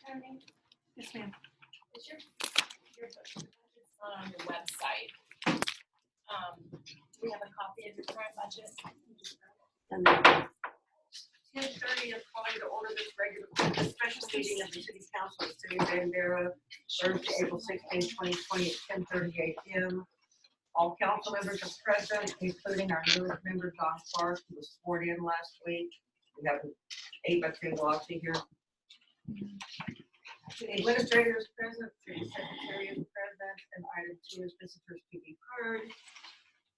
Attorney? Yes, ma'am. Is your budget's not on your website? Do we have a copy of your current budget? 10:30 is calling to order this special meeting of the City Council of the City of Bandera, Thursday, April 16, 2020 at 10:30 a.m. All council members are present, including our newest member, John Clark, who was sworn in last week. We have an 8x10 glossy here. The administrator is present, city secretary is present, and item 2 is visitors to be heard.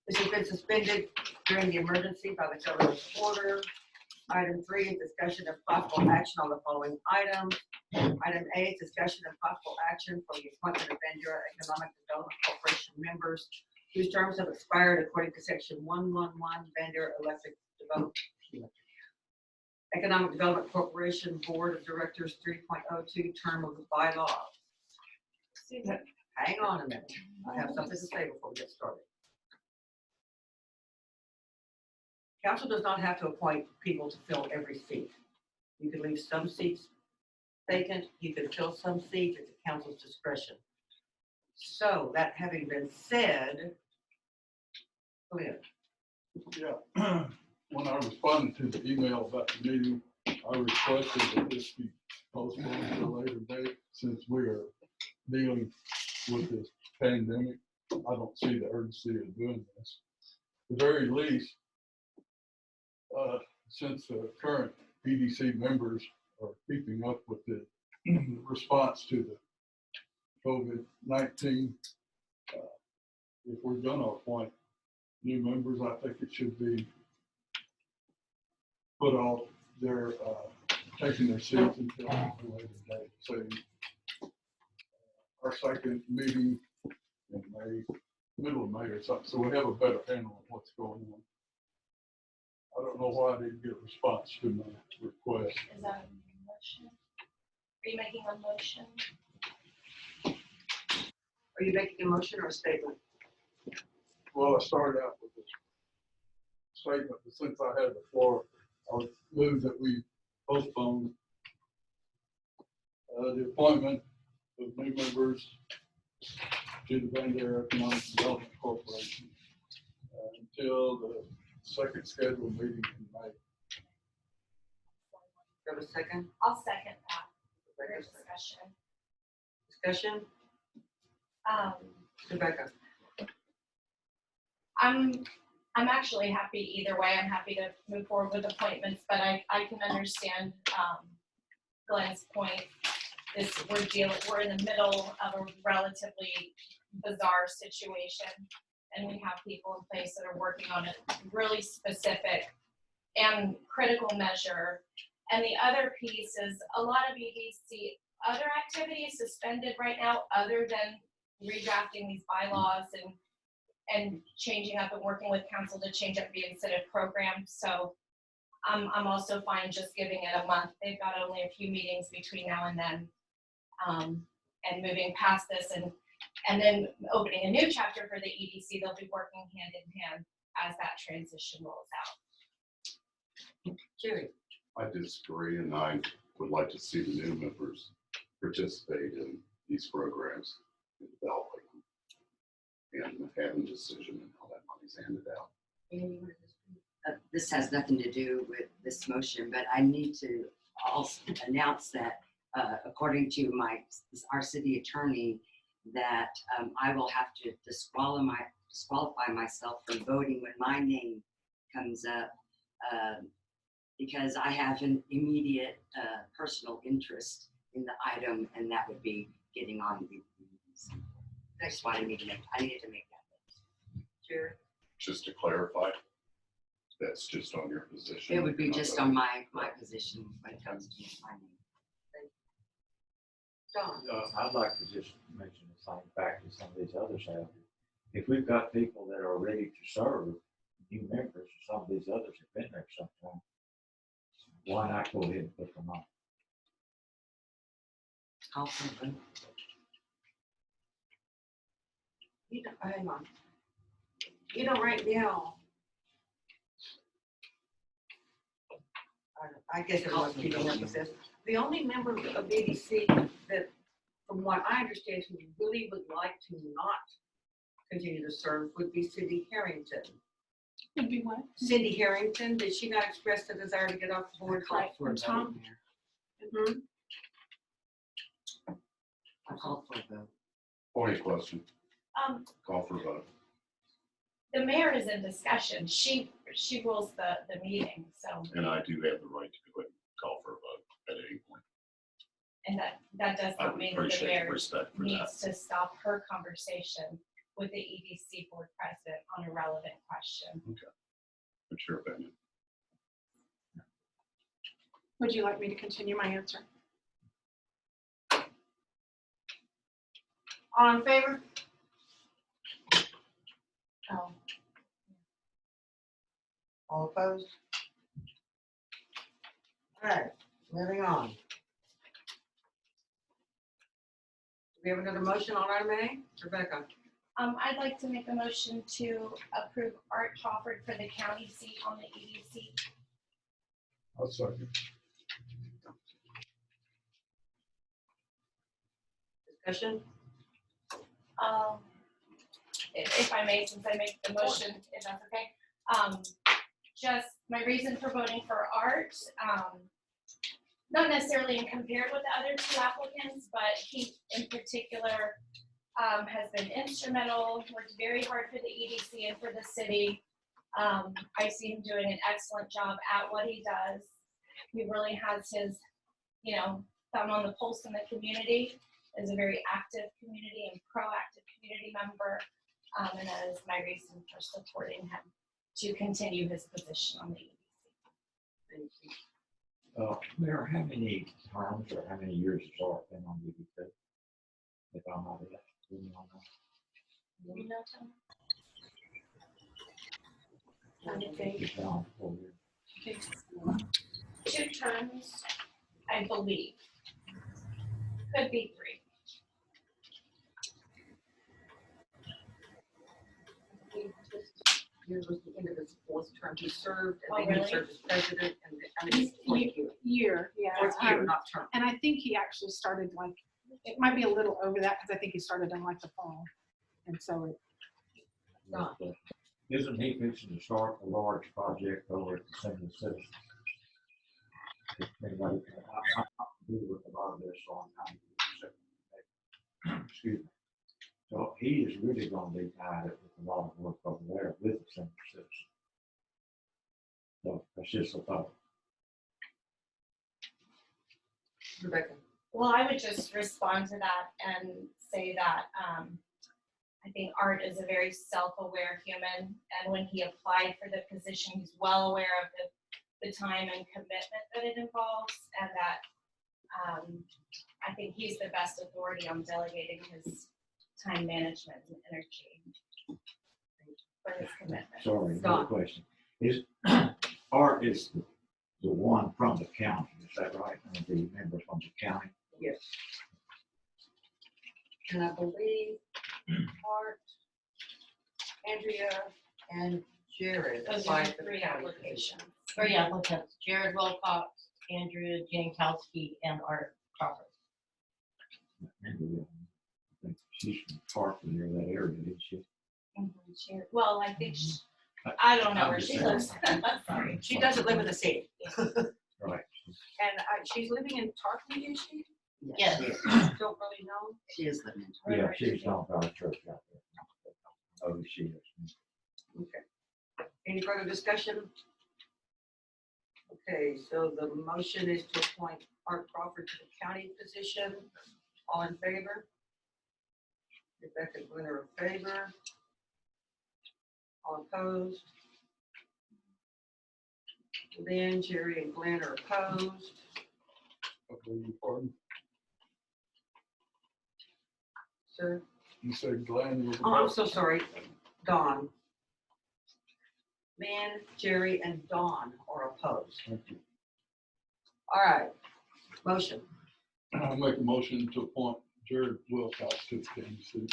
This has been suspended during the emergency by the governor's order. Item 3 is discussion of possible action on the following items. Item A is discussion of possible action for the appointment of Bandera Economic Development Corporation members whose terms have expired according to section 111 Bandera Economic Development Corporation Board of Directors 3.02 term of the bylaws. Hang on a minute. I have something to say before we get started. Council does not have to appoint people to fill every seat. You can leave some seats vacant. You can fill some seats at the council's discretion. So that having been said, go ahead. Yeah, when I responded to the email about the meeting, I requested that this be postponed to a later date since we are dealing with this pandemic. I don't see the urgency of doing this. At the very least, since the current EDC members are keeping up with the response to the COVID-19, if we're going to appoint new members, I think it should be put off their taking their seats until a later date. So our second meeting in May, middle of May or something, so we have a better handle on what's going on. I don't know why I didn't get a response to my request. Is that a motion? Are you making a motion? Are you making a motion or a statement? Well, I started out with this statement, but since I had the floor, I would move that we postpone the appointment of new members to the Bandera Economic Development Corporation until the second scheduled meeting in May. Have a second? I'll second that for discussion. Discussion? Rebecca. I'm actually happy either way. I'm happy to move forward with appointments, but I can understand Glenn's point. We're in the middle of a relatively bizarre situation, and we have people in place that are working on a really specific and critical measure. And the other piece is a lot of EDC other activities suspended right now, other than redrafting these bylaws and changing up and working with council to change up the incentive program. So I'm also fine just giving it a month. They've got only a few meetings between now and then, and moving past this and then opening a new chapter for the EDC. They'll be working hand in hand as that transition rolls out. Jerry. I disagree, and I would like to see the new members participate in these programs and developing them and having a decision in how that money's handed out. This has nothing to do with this motion, but I need to also announce that according to our city attorney, that I will have to disqualify myself from voting when my name comes up because I have an immediate personal interest in the item, and that would be getting on the I just wanted me to I needed to make that. Jerry. Just to clarify, that's just on your position. It would be just on my position when it comes to my name. John. I'd like to just mention the same fact as some of these others have. If we've got people that are ready to serve, new members, some of these others have been there some time, why not go ahead and put them on? You know, hang on. You know, right now, I guess it was keeping up with this. The only member of BDC that, from what I understand, who really would like to not continue to serve would be Cindy Harrington. Would be what? Cindy Harrington, did she not express the desire to get off the board? Call for a And Tom? vote, Mayor. Mhm. I call for a vote. Point of question, Um, call for a vote. the mayor is in discussion. She rules the meeting, so, And I do have the right to go ahead and call for a vote at any point. and that does I not would mean that the appreciate mayor respect for that. needs to stop her conversation with the EDC board president on a relevant question. What's your opinion? Would you like me to continue my answer? All in favor? Oh, All opposed? All right, moving on. Do we have another motion on item A? Rebecca? I'd like to make a motion to approve Art Crawford for the county seat on the E EDC. I'll second. Discussion? If I may, since I make the motion, if that's okay. Just my reason for voting for Art, not necessarily in compared with the other two applicants, but he in particular has been instrumental, worked very hard for the EDC and for the city. I see him doing an excellent job at what he does. He really has his, thumb on the pulse in the community, is a very active community and proactive community member. And that is my reason for supporting him to continue his position on the EDC. Thank you. Mayor, how many terms or how many years has Art been on BBC? If I'm not right, do you know? You know, Tom? He's been on for 4 years. 2 terms, I believe. Could be 3. This year was the end of his 4th term. He served, Oh, and then he really? served as president, and his 4th year. Year, yeah. 4th year, not term. And I think he actually started like, it might be a little over that because I think he started in like the fall. And so it, Right. Isn't he fixing to start a large project over at the Assembly of Citizens? If anybody, I do with a lot of this on how excuse me. So he is really gonna be tied up with a lot of work over there with the Assembly of Citizens. So that's just a thought. Rebecca? Well, I would just respond to that and say that I think Art is a very self-aware human, and when he applied for the position, he's well aware of the time and commitment that it involves, and that I think he's the best authority on delegating his time management and energy for his commitment. Sorry, Don. another question. Is Art is the one from the county, is that right? And the member from the county? Yes. And I believe Art, Andrea, and Jared Those are applied the for the 3 county applications. 3 applicants, Jared Wilcox, Andrea Jankowski, and Art Crawford. Andrea, I think she's from Parkland near that area, isn't she? Well, I think, I don't know I'm where just she saying. lives. Sorry. She doesn't live in the city. Right. and she's living in Tarkman, is she? Yes. Don't really know. She is living in. Yeah, she's on our church out there. Oh, she is. Okay. Any further discussion? Okay, so the motion is to appoint Art Crawford to the county position. All in favor? Rebecca Glenn in favor. All opposed? Lynn, Jerry, and Glenn are opposed. I beg your pardon. Sir? You said Glenn was. Oh, I'm so sorry. Dawn. Lynn, Jerry, and Dawn are opposed. Thank you. All right. Motion. I'll make a motion to appoint Jared Wilcox to the county seat.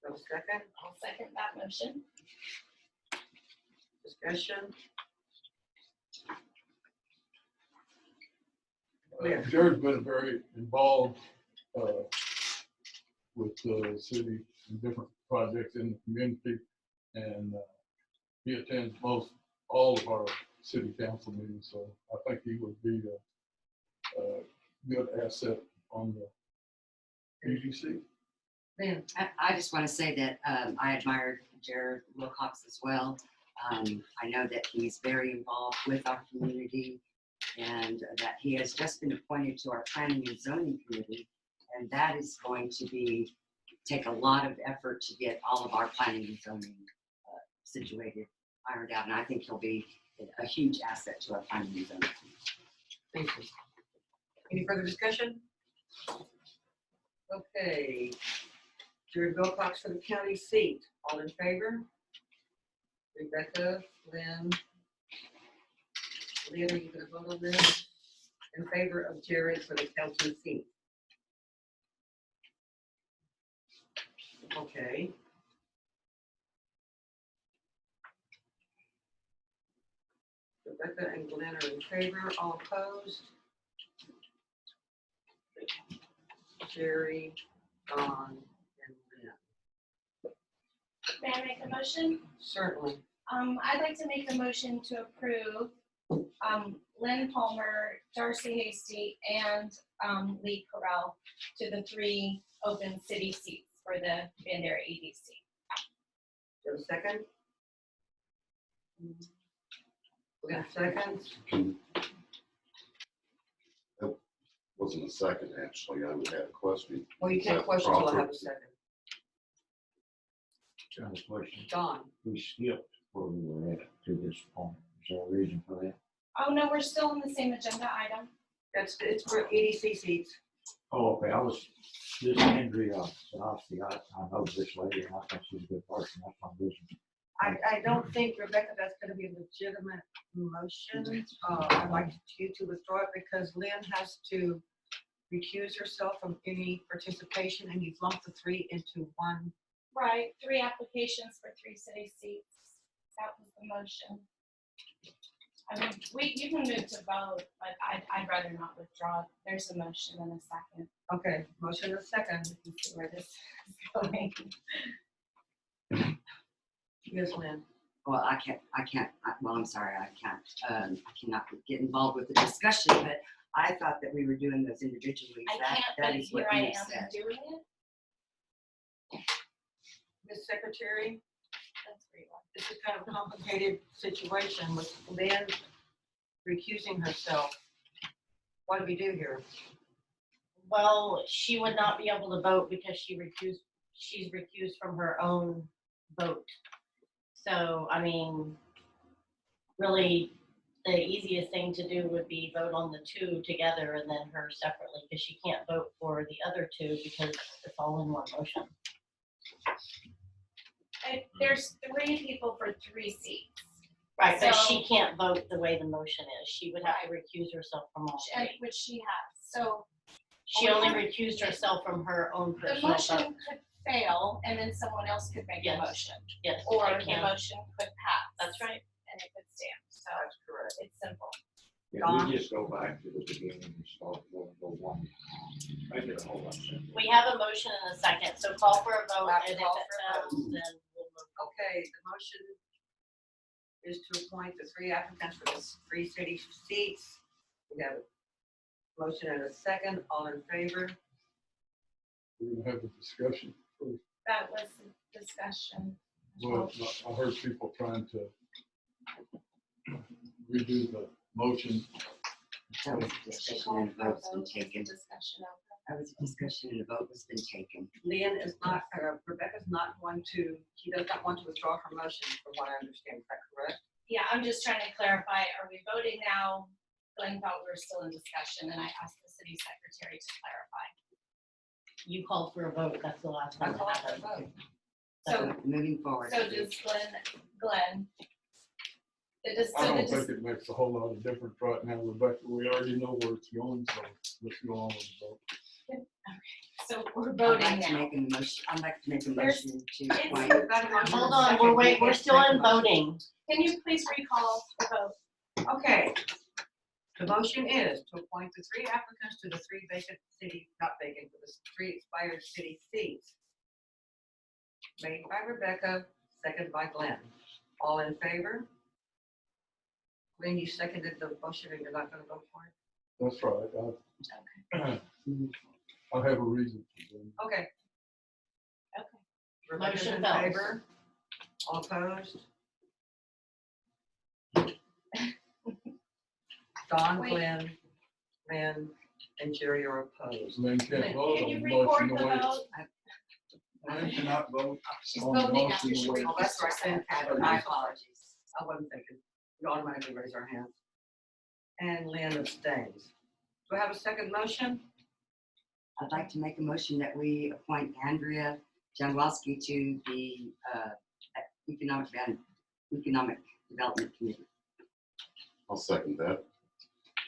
No second. I'll second that motion. Discussion. Jared's been very involved with the city and different projects in the community. And he attends all of our city council meetings, so I think he would be a good asset on the EDC. Lynn, I just want to say that I admired Jared Wilcox as well. I know that he's very involved with our community and that he has just been appointed to our planning and zoning committee. And that is going to take a lot of effort to get all of our planning and zoning situated, ironed out. And I think he'll be a huge asset to our planning and zoning. thank you. Any further discussion? Okay. Jared Wilcox for the county seat. All in favor? Rebecca, Lynn. Lynn, are you gonna vote on this? In favor of Jared for the county seat? Okay. Rebecca and Glenn are in favor, all opposed? Jerry, Don, and Lynn. May I make a motion? Certainly. I'd like to make a motion to approve Lynn Palmer, Darcy Hasty, and Lee Corral to the 3 open city seats for the Bandera EDC. Do you have a second? We got a second? That wasn't a second, actually. I would have a question. Well, you Is can't that question until I have proper? a second. Got a question. Don, We skipped where we were at to this point. Is there a reason for that? Oh, no, we're still on the same agenda item. it's for EDC seats. Oh, okay, this Andrea, Sanofsky, I know this lady, and I think she's a good person, that's my vision. I don't think, Rebecca, that's gonna be a legitimate motion. I'd like you to withdraw it because Lynn has to recuse herself from any participation and you've lumped the 3 into one. Right, 3 applications for 3 city seats. That was the motion. I mean, you can move to vote, but I'd rather not withdraw. There's a motion and a second. Okay, motion and a second. You can see where this is going. Yes, Lynn. Well, I'm sorry, I cannot get involved with the discussion, but I thought that we were doing those individually. I That- can't, that but is here what I you am said. doing it. Ms. Secretary, That's where you are. this is kind of a complicated situation with Lynn recusing herself. What do we do here? Well, she would not be able to vote because she's recused from her own vote. So, I mean, really, the easiest thing to do would be vote on the 2 together and then her separately, because she can't vote for the other 2 because it's all in one motion. There's 3 people for 3 seats. Right, but So- she can't vote the way the motion is. She would have to recuse herself from all And 3. which she has. So She only recused herself from her own the personal motion vote. could fail and then someone else could make a Yes. motion. Yes, Or I the can. motion could pass. That's right. And it could stand. So That's correct. it's simple. Yeah, Don? we just go back to the beginning and start go one. Make it a whole lot simpler. We have a motion and a second, so call for a vote, Have and if it call for a vote. fails, then we'll move. Okay, the motion is to appoint the 3 applicants for the 3 city seats. We have a motion and a second. All in favor? We're gonna have a discussion first. That was the discussion. Well, I heard people trying to redo the motion. That was a discussion and a vote's been taken. Discussion of That was a discussion and a vote has been taken. Lynn is not, Rebecca's not going to, she does not want to withdraw her motion from what I understand. Is that correct? Yeah, I'm just trying to clarify, are we voting now? Glenn thought we were still in discussion and I asked the city secretary to clarify. You called for a vote, that's the last I one that call for a happened. vote. So, Moving forward. so does Glenn? I don't think it makes a whole lot of difference right now, Rebecca. We already know where it's going, so let's go on with the vote. So we're I'd voting like to now. make a motion, I'd like to make a There's- motion to it's- appoint. We've got a motion Hold and a on, second. we're We can't still make a in motion. voting. Can you please recall the vote? Okay. The motion is to appoint the 3 applicants to the 3 vacant city, not vacant, but the 3 expired city seats. Made by Rebecca, seconded by Glenn. All in favor? Glenn, you seconded the motion and you're not gonna vote for it? That's right. I have a reason. for them. Okay. Okay. Rebecca's Motion in fails. favor. All opposed? Don, Wait. Glenn, Lynn, and Jerry are opposed. Lynn can't vote Can on you the record motion the the way. vote? Lynn cannot vote She's on the voting after motion she the way. Oh, that's right, then, Adam, My my apologies. I wasn't thinking. We automatically raise our hands. And Lynn abstains. Do I have a second motion? I'd like to make a motion that we appoint Andrea Janglowski to the Economic Development Committee. I'll second that.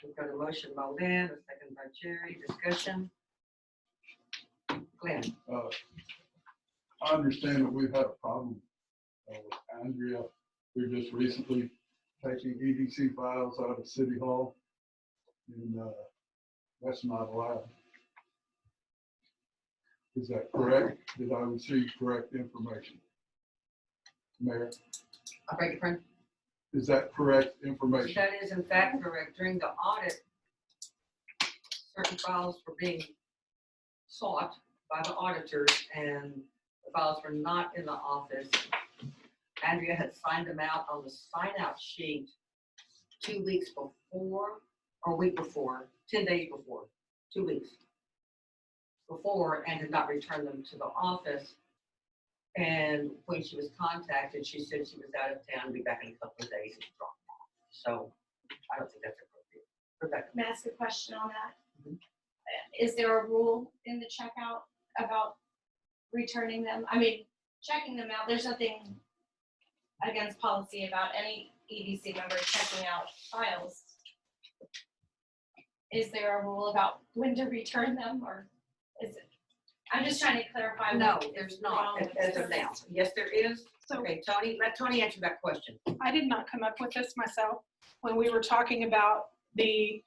We've got a motion by Lynn, a second by Jerry. Discussion? Glenn? I understand that we've had a problem with Andrea. We're just recently taking EDC files out of City Hall. And that's not allowed. Is that correct? Did I receive correct information? Mayor, I beg your pardon? is that correct information? That is in fact correct. During the audit, certain files were being sought by the auditors and the files were not in the office. Andrea had signed them out on the sign-out sheet 2 weeks before, or a week before, 10 days before, 2 weeks before, and did not return them to the office. And when she was contacted, she said she was out of town, be back in a couple of days and dropped off. So I don't think that's appropriate. Rebecca? Can I ask a question on that? Mhm. Is there a rule in the checkout about returning them? I mean, checking them out, there's nothing against policy about any EDC member checking out files. Is there a rule about when to return them, or is it? I'm just trying to clarify. No, what is there's wrong not, with as this. of now. Yes, there is. So Okay, Tony, let Tony answer that question. I did not come up with this myself. When we were talking about the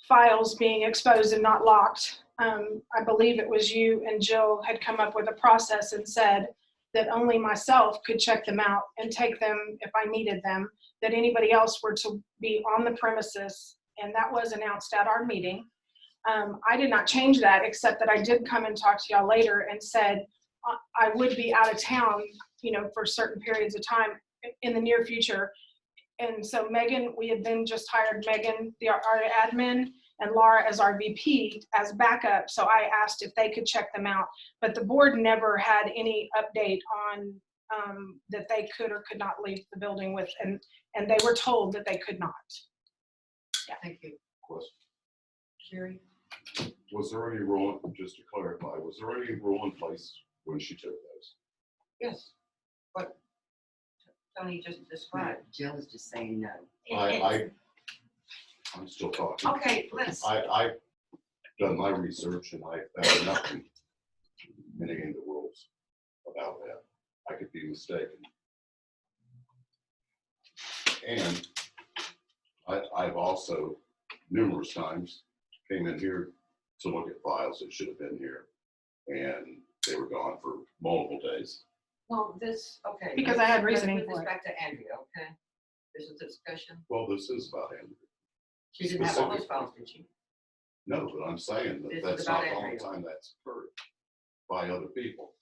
files being exposed and not locked, I believe it was you and Jill had come up with a process and said that only myself could check them out and take them if I needed them, that anybody else were to be on the premises, and that was announced at our meeting. I did not change that, except that I did come and talk to y'all later and said I would be out of town, for certain periods of time in the near future. And so Megan, we had then just hired Megan, our admin, and Laura as our VP as backup. So I asked if they could check them out, but the board never had any update on that they could or could not leave the building with, and they were told that they could not. Thank you. Question. Jerry? Was there any rule, just to clarify, was there any rule in place when she took those? Yes. What Tony just described. Jill is just saying no. I'm still talking. Okay, let's, I've done my research and I found nothing in any of the rules about that. I could be mistaken. And I've also numerous times came in here to look at files that should have been here and they were gone for multiple days. well, this, okay. Because I had let's reasoning move this for it. back to Andrea, okay? This is the discussion. Well, this is about Andrew. She didn't have all those files, did she? No, but I'm saying that This is that's about not the only Andrea. time that's occurred by other people.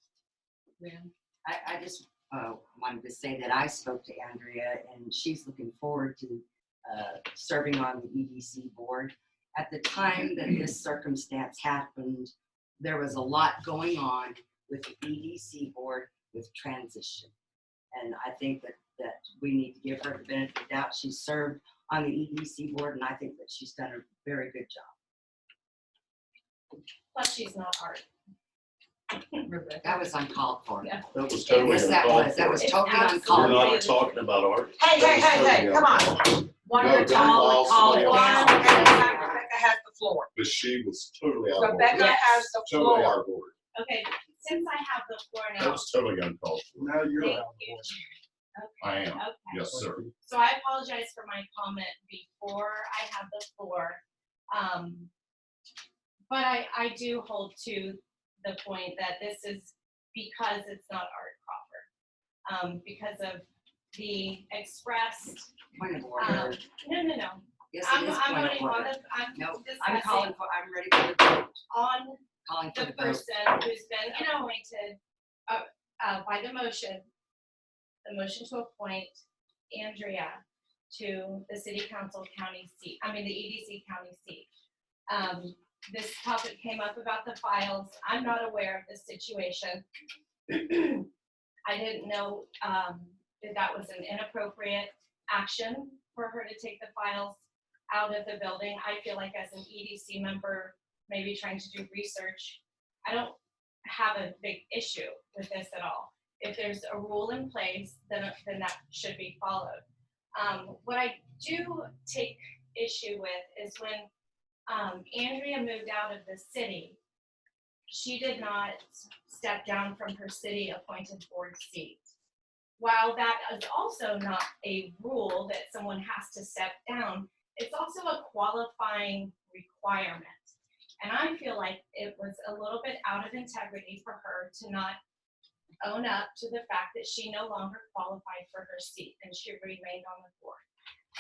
Lynn? I just wanted to say that I spoke to Andrea and she's looking forward to serving on the EDC board. At the time that this circumstance happened, there was a lot going on with the EDC board with transition. And I think that we need to give her the benefit of the doubt. She served on the EDC board and I think that she's done a very good job. Plus, she's not art. Rebecca? That was uncalled for. Yeah. That was totally Yes, that uncalled was. That for. was It's totally We're uncalled for. not talking about art. Hey, hey, hey, hey, come on. One at a time, we call it down. Rebecca has the floor. But she was totally out of order. Rebecca has the Totally floor. out of order. Okay, since I have the floor That now, was totally uncalled for. Now you're thank out of you. order. I am, Okay. yes, sir. So I apologize for my comment before I had the floor. But I do hold to the point that this is because it's not Art Crawford. Because of the expressed, Point of order. no. Yes, I'm it is voting point of on order. the, I'm No, I'm discussing I'm ready for the vote. on Calling for the the vote. person who's been anointed by the motion to appoint Andrea to the city council county seat, the EDC county seat. This topic came up about the files. I'm not aware of this situation. I didn't know that was an inappropriate action for her to take the files out of the building. I feel like as an EDC member, maybe trying to do research, I don't have a big issue with this at all. If there's a rule in place, then that should be followed. What I do take issue with is when Andrea moved out of the city, she did not step down from her city appointed board seat. While that is also not a rule that someone has to step down, it's also a qualifying requirement. And I feel like it was a little bit out of integrity for her to not own up to the fact that she no longer qualified for her seat and she remained on the board.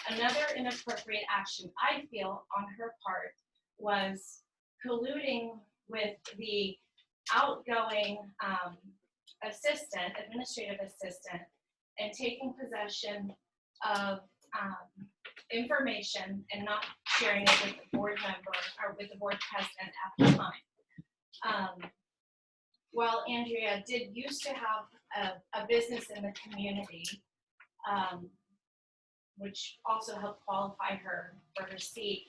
Another inappropriate action I feel on her part was colluding with the outgoing administrative assistant, and taking possession of information and not sharing it with the board member or with the board president at the time. While Andrea did used to have a business in the community, which also helped qualify her for her seat,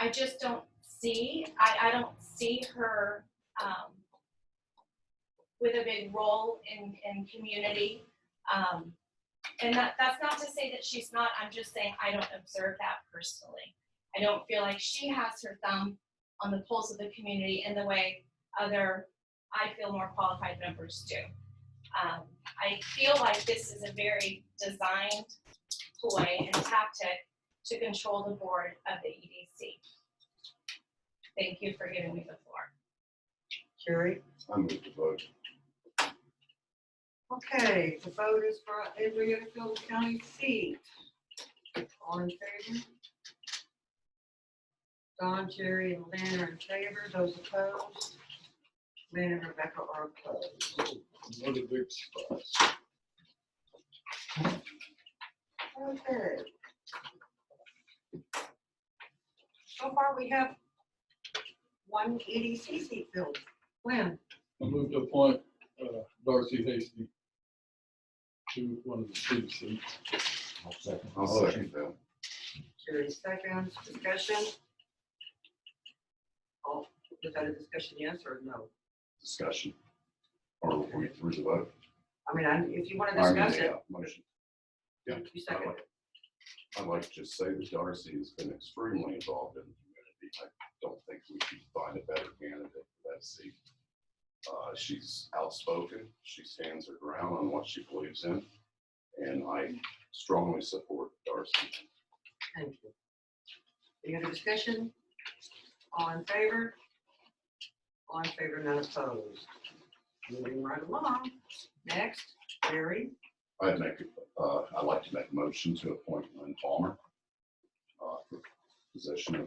I just don't see, I don't see her with a big role in community. And that's not to say that she's not, I'm just saying I don't observe that personally. I don't feel like she has her thumb on the pulse of the community in the way other, I feel, more qualified members do. I feel like this is a very designed ploy and tactic to control the board of the EDC. Thank you for giving me the floor. Jerry? I move to vote. Okay, the vote is for Andrea to fill the county seat. All in favor? Don, Jerry, and Lynn are in favor. Those opposed? Lynn and Rebecca are opposed. Another big surprise. Okay. So far, we have one EDC seat filled. Lynn? I move to appoint Darcy Hasty to one of the city seats. I'll second. that. Jerry seconds. Discussion? Oh, was that a discussion, yes or no? Discussion. Or are we through the vote? I mean, if you want to I mean, discuss it, yeah, motion. Yeah. you second it. I'd like to just say that Darcy has been extremely involved in the community. I don't think we could find a better candidate for that seat. She's outspoken. She stands her ground on what she believes in, and I strongly support Darcy. Thank you. Any other discussion? All in favor? All in favor, none opposed. Moving right along. Next, Jerry. I'd like to make a motion to appoint Lynn Palmer for position of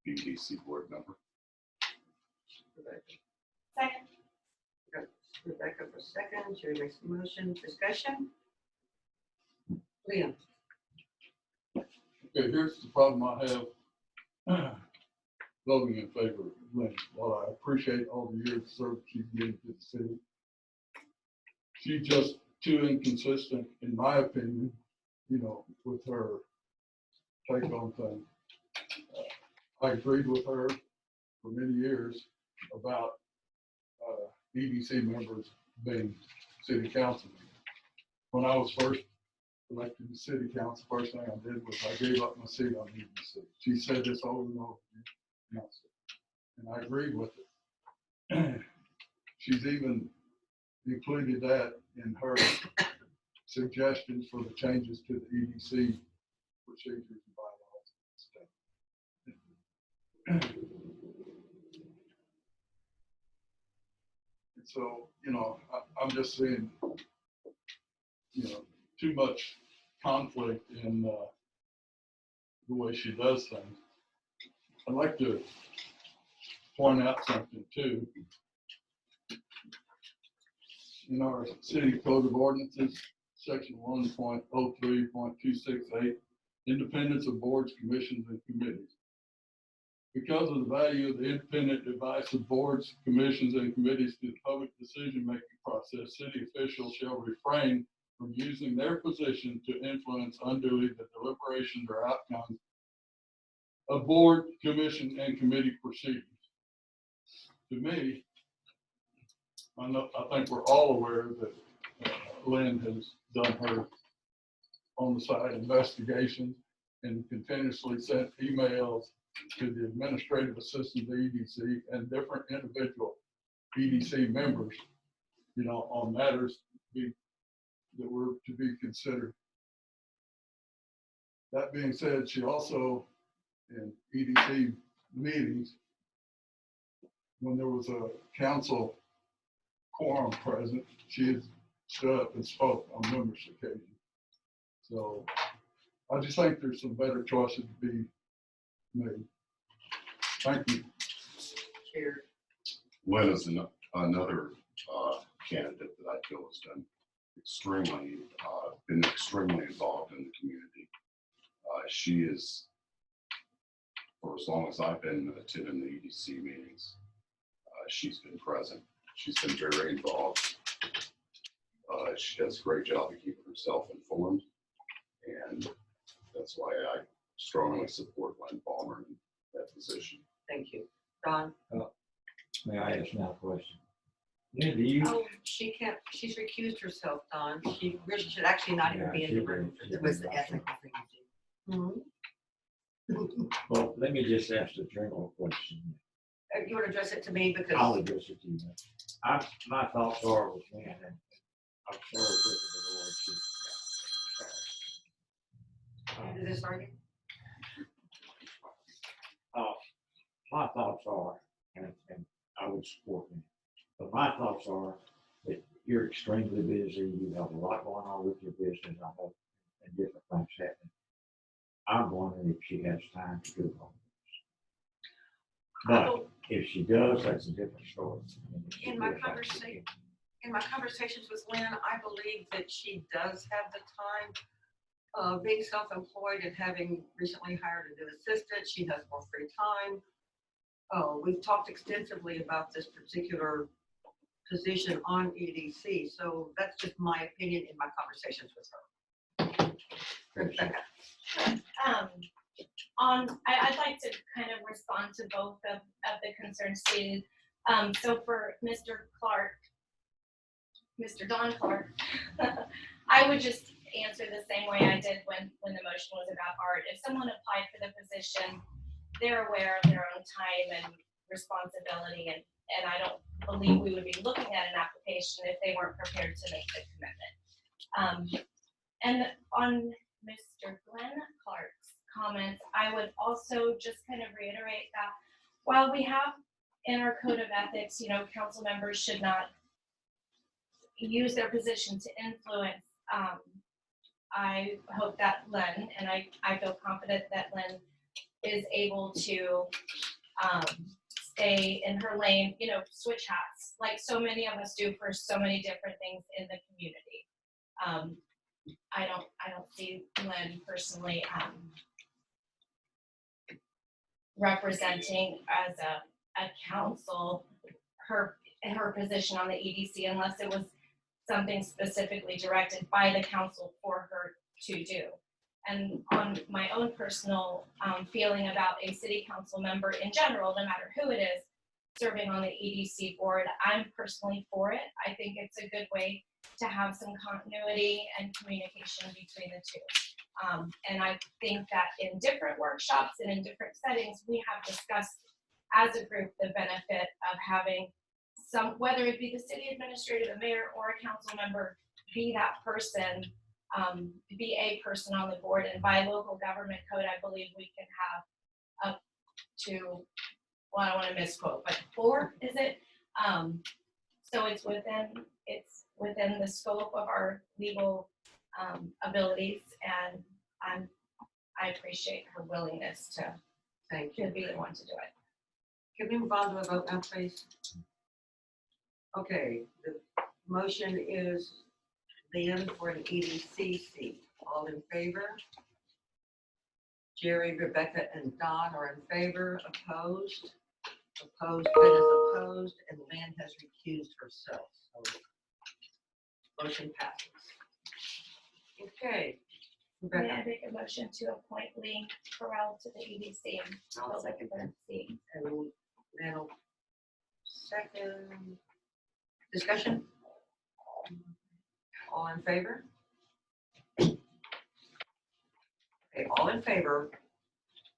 BDC board member. Second. Rebecca for second. Jerry makes a motion. Discussion? Liam. Okay, here's the problem I have voting in favor of Lynn. While I appreciate all the years of service she's given to the city, she's just too inconsistent, in my opinion, with her take on things. I agreed with her for many years about EDC members being city councilmen. When I was first elected to city council, first thing I did was I gave up my seat on EDC. She said this over and over again, and I agreed with it. She's even included that in her suggestions for the changes to the EDC procedures and bylaws. And so, I'm just seeing, too much conflict in the way she does things. I'd like to point out something too. In our city code of ordinances, section 1.03.268, independence of boards, commissions, and committees. Because of the value of the independent advice of boards, commissions, and committees to the public decision-making process, city officials shall refrain from using their position to influence unduly the deliberations or outcomes of board, commission, and committee proceedings. To me, I think we're all aware that Lynn has done her on-the-side investigations and continuously sent emails to the administrative assistant, the EDC, and different individual EDC members, on matters that were to be considered. That being said, she also, in EDC meetings, when there was a council quorum present, she had stood up and spoke on numerous occasions. So I just think there's some better choices to be made. Thank you. Chair. Lynn is another candidate that I feel has done been extremely involved in the community. She is, for as long as I've been attending the EDC meetings, she's been present. She's been very involved. She does a great job of keeping herself informed, and that's why I strongly support Lynn Palmer in that position. Thank you. Don? May I ask now a question? Lynn, do you? Oh, she can't, she's recused herself, Don. She really should actually not even be in the room. It was the ethical thing to do. Mhm. Well, let me just ask a general question. You want to address it to me because. I'll address it to you. My thoughts are with Lynn, and I'm sorry for the Lord. Is this argument? My thoughts are, and I would support him, but my thoughts are that you're extremely busy. You have a lot going on with your business. I know, and different things happening. I'm wondering if she has time to do all this. But if she does, that's a different story. In my conversations with Lynn, I believe that she does have the time. Being self-employed and having recently hired a new assistant, she has more free time. We've talked extensively about this particular position on EDC, so that's just my opinion in my conversations with her. Rebecca. I'd like to kind of respond to both of the concerns stated. So for Mr. Don Clark, I would just answer the same way I did when the motion was about art. If someone applied for the position, they're aware of their own time and responsibility, and I don't believe we would be looking at an application if they weren't prepared to make the commitment. And on Mr. Glenn Clark's comments, I would also just kind of reiterate that while we have in our code of ethics, council members should not use their position to influence. I hope that Lynn, and I feel confident that Lynn is able to stay in her lane, switch hats, like so many of us do for so many different things in the community. I don't see Lynn personally representing as a council her position on the EDC unless it was something specifically directed by the council for her to do. And on my own personal feeling about a city council member in general, no matter who it is, serving on the EDC board, I'm personally for it. I think it's a good way to have some continuity and communication between the two. And I think that in different workshops and in different settings, we have discussed as a group the benefit of having whether it be the city administrator, the mayor, or a council member, be that person, be a person on the board. And by local government code, I believe we can have up to, well, I don't want to misquote, but 4, is it? So it's within the scope of our legal abilities, and I appreciate her willingness to Thank you. be the one to do it. Can we move on to a vote now, please? Okay, the motion is then for an EDC seat. All in favor? Jerry, Rebecca, and Don are in favor. Opposed? Opposed, Ben is opposed, and Lynn has recused herself. So motion passes. Okay. May I Rebecca, make a motion to appoint Lee Corral to the EDC and I'll fill second that. the seat? and Lynn will second. Discussion? All in favor? Okay, all in favor.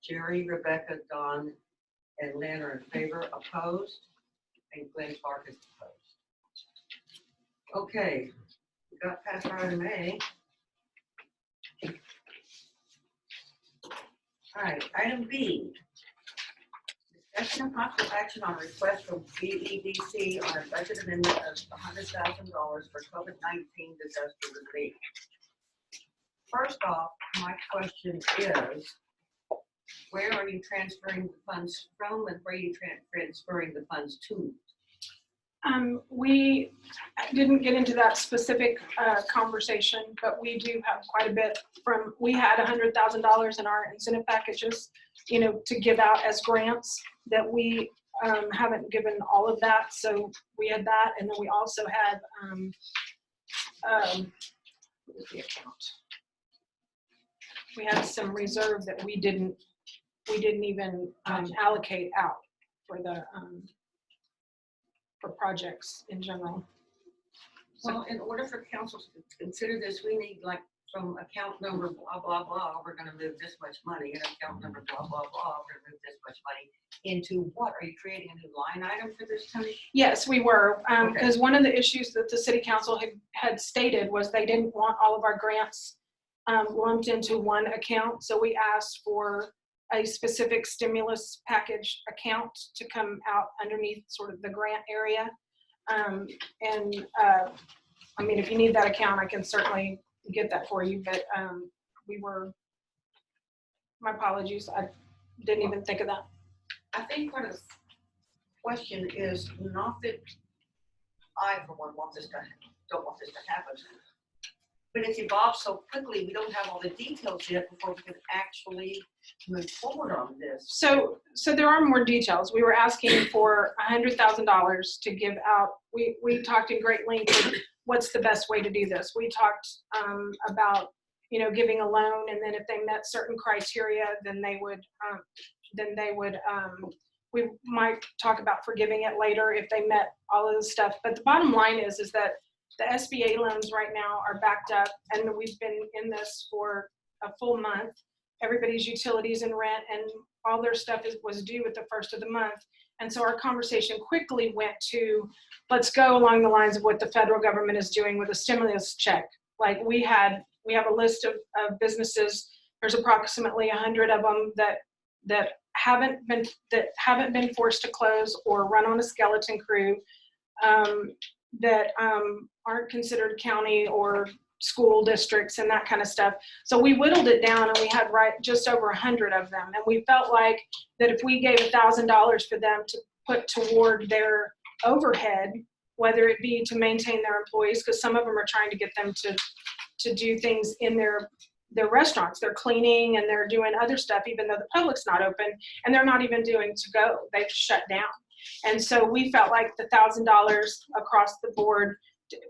Jerry, Rebecca, Don, and Lynn are in favor. Opposed? And Glenn Clark is opposed. Okay, we got past item A. All right, item B. Discussion and possible action on request from BEDC on a budget amendment of $100,000 for COVID-19 disaster relief. First off, my question is, where are you transferring the funds from, and where are you transferring the funds to? We didn't get into that specific conversation, but we do have quite a bit from, we had $100,000 in our incentive packages, to give out as grants that we haven't given all of that. So we had that, and then we also had, what was the account? We had some reserve that we didn't even allocate out for the, for projects in general. Well, in order for council to consider this, we need, like, from account number blah, blah, blah, we're gonna move this much money, and account number blah, blah, blah, we're gonna move this much money into what? Are you creating a new line item for this, Tony? Yes, we were, Okay. because one of the issues that the city council had stated was they didn't want all of our grants lumped into one account. So we asked for a specific stimulus package account to come out underneath sort of the grant area. I mean, if you need that account, I can certainly get that for you, but my apologies, I didn't even think of that. I think part of the question is not that I, for one, don't want this to happen, but it's evolved so quickly, we don't have all the details yet before we can actually move forward on this. So there are more details. We were asking for $100,000 to give out. We talked in great length. What's the best way to do this? We talked about, giving a loan, and then if they met certain criteria, then they would, we might talk about forgiving it later if they met all of the stuff. But the bottom line is that the SBA loans right now are backed up, and we've been in this for a full month. Everybody's utilities and rent and all their stuff was due at the first of the month. And so our conversation quickly went to, let's go along the lines of what the federal government is doing with a stimulus check. Like we have a list of businesses. There's approximately 100 of them that haven't been forced to close or run on a skeleton crew, that aren't considered county or school districts and that kind of stuff. So we whittled it down, and we had just over 100 of them. And we felt like that if we gave $1,000 for them to put toward their overhead, whether it be to maintain their employees, because some of them are trying to get them to do things in their restaurants. They're cleaning and they're doing other stuff, even though the public's not open, and they're not even doing to go. They've shut down. And so we felt like the $1,000 across the board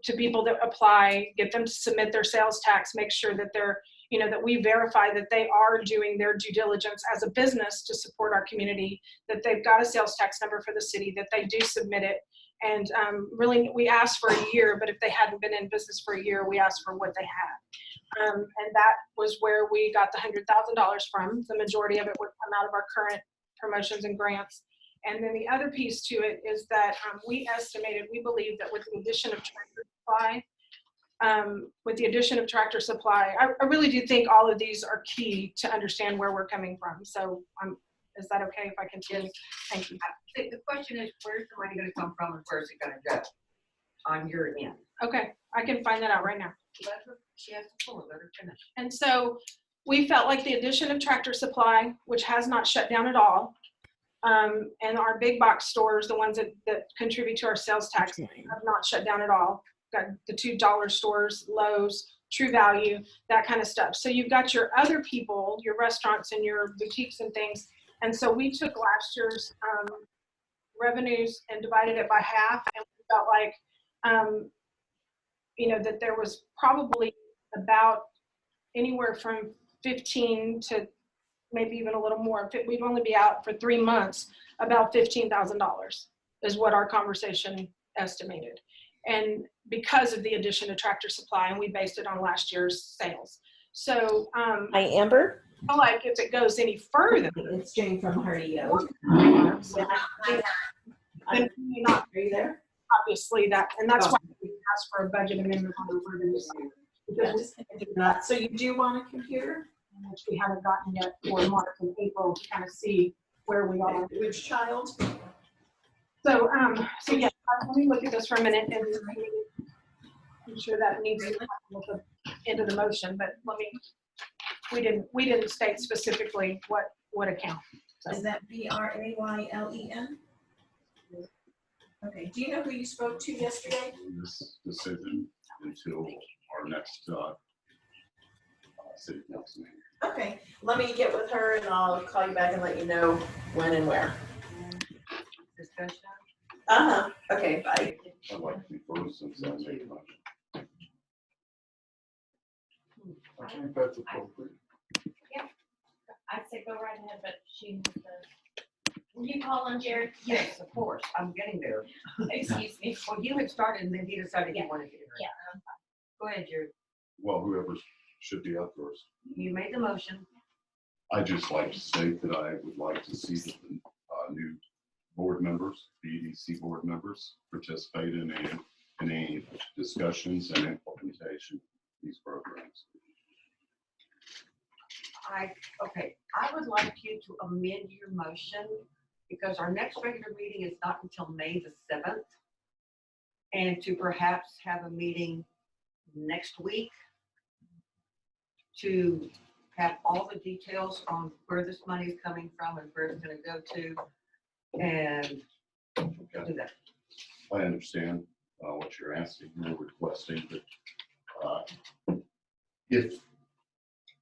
to people that apply, get them to submit their sales tax, make sure that they're, that we verify that they are doing their due diligence as a business to support our community, that they've got a sales tax number for the city, that they do submit it. And really, we asked for a year, but if they hadn't been in business for a year, we asked for what they had. And that was where we got the $100,000 from. The majority of it would come out of our current promotions and grants. And then the other piece to it is that we believe that with the addition of Tractor Supply, I really do think all of these are key to understand where we're coming from. So is that okay if I continue? Thank you. The question is, where's the money gonna come from and where's it gonna go on your end? Okay, I can find that out right now. She has the floor, let her finish. And so we felt like the addition of Tractor Supply, which has not shut down at all, and our big box stores, the ones that contribute to our sales tax, have not shut down at all. Got the $2 stores, Lowe's, True Value, that kind of stuff. So you've got your other people, your restaurants and your boutiques and things. And so we took last year's revenues and divided it by half, and we felt like, that there was probably about anywhere from 15 to maybe even a little more. We'd only be out for 3 months, about $15,000 is what our conversation estimated. And because of the addition of Tractor Supply, and we based it on last year's sales. So Hi, Amber. I feel like if it goes any further, It's Jane from Hardio. then we not, Are you there? obviously that's why we asked for a budget amendment on the revenue side. Because So you do want a computer? which we haven't gotten yet for March and April to kind of see where we are. Which child? So yeah, let me look at this for a minute and I'm sure that needs to be with the end of the motion, but we didn't state specifically what account. So. Is that BRAYLEN? Okay, do you know who you spoke to yesterday? This decision until our next city council meeting. Okay, let me get with her and I'll call you back and let you know when and where. Discussion? Okay, bye. I'd like to be first since I made a motion. I think that's appropriate. I'd say go right ahead, but she needs to. Will you call on Jared? Yes, of course, I'm getting there. Excuse me. Well, you had started and then he decided he wanted to. Yeah. Go ahead, Jared. Well, whoever should be up first. You made the motion. I'd just like to state that I would like to see the new board members, BDC board members, participate in any discussions and implementation of these programs. I would like you to amend your motion because our next regular meeting is not until May the 7th. And to perhaps have a meeting next week to have all the details on where this money is coming from and where it's going to go to, and do that. I understand what you're asking, you're requesting, but if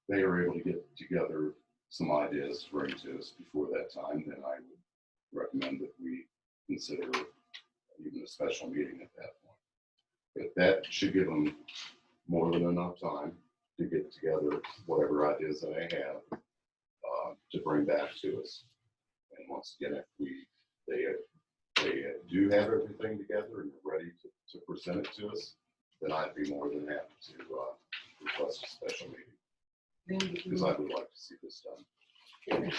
they are able to get together some ideas to bring to us before that time, then I would recommend that we consider even a special meeting at that point. But that should give them more than enough time to get together whatever ideas that they have to bring back to us. And once again, if they do have everything together and are ready to present it to us, then I'd be more than happy to request a special meeting, because I would like to see this done.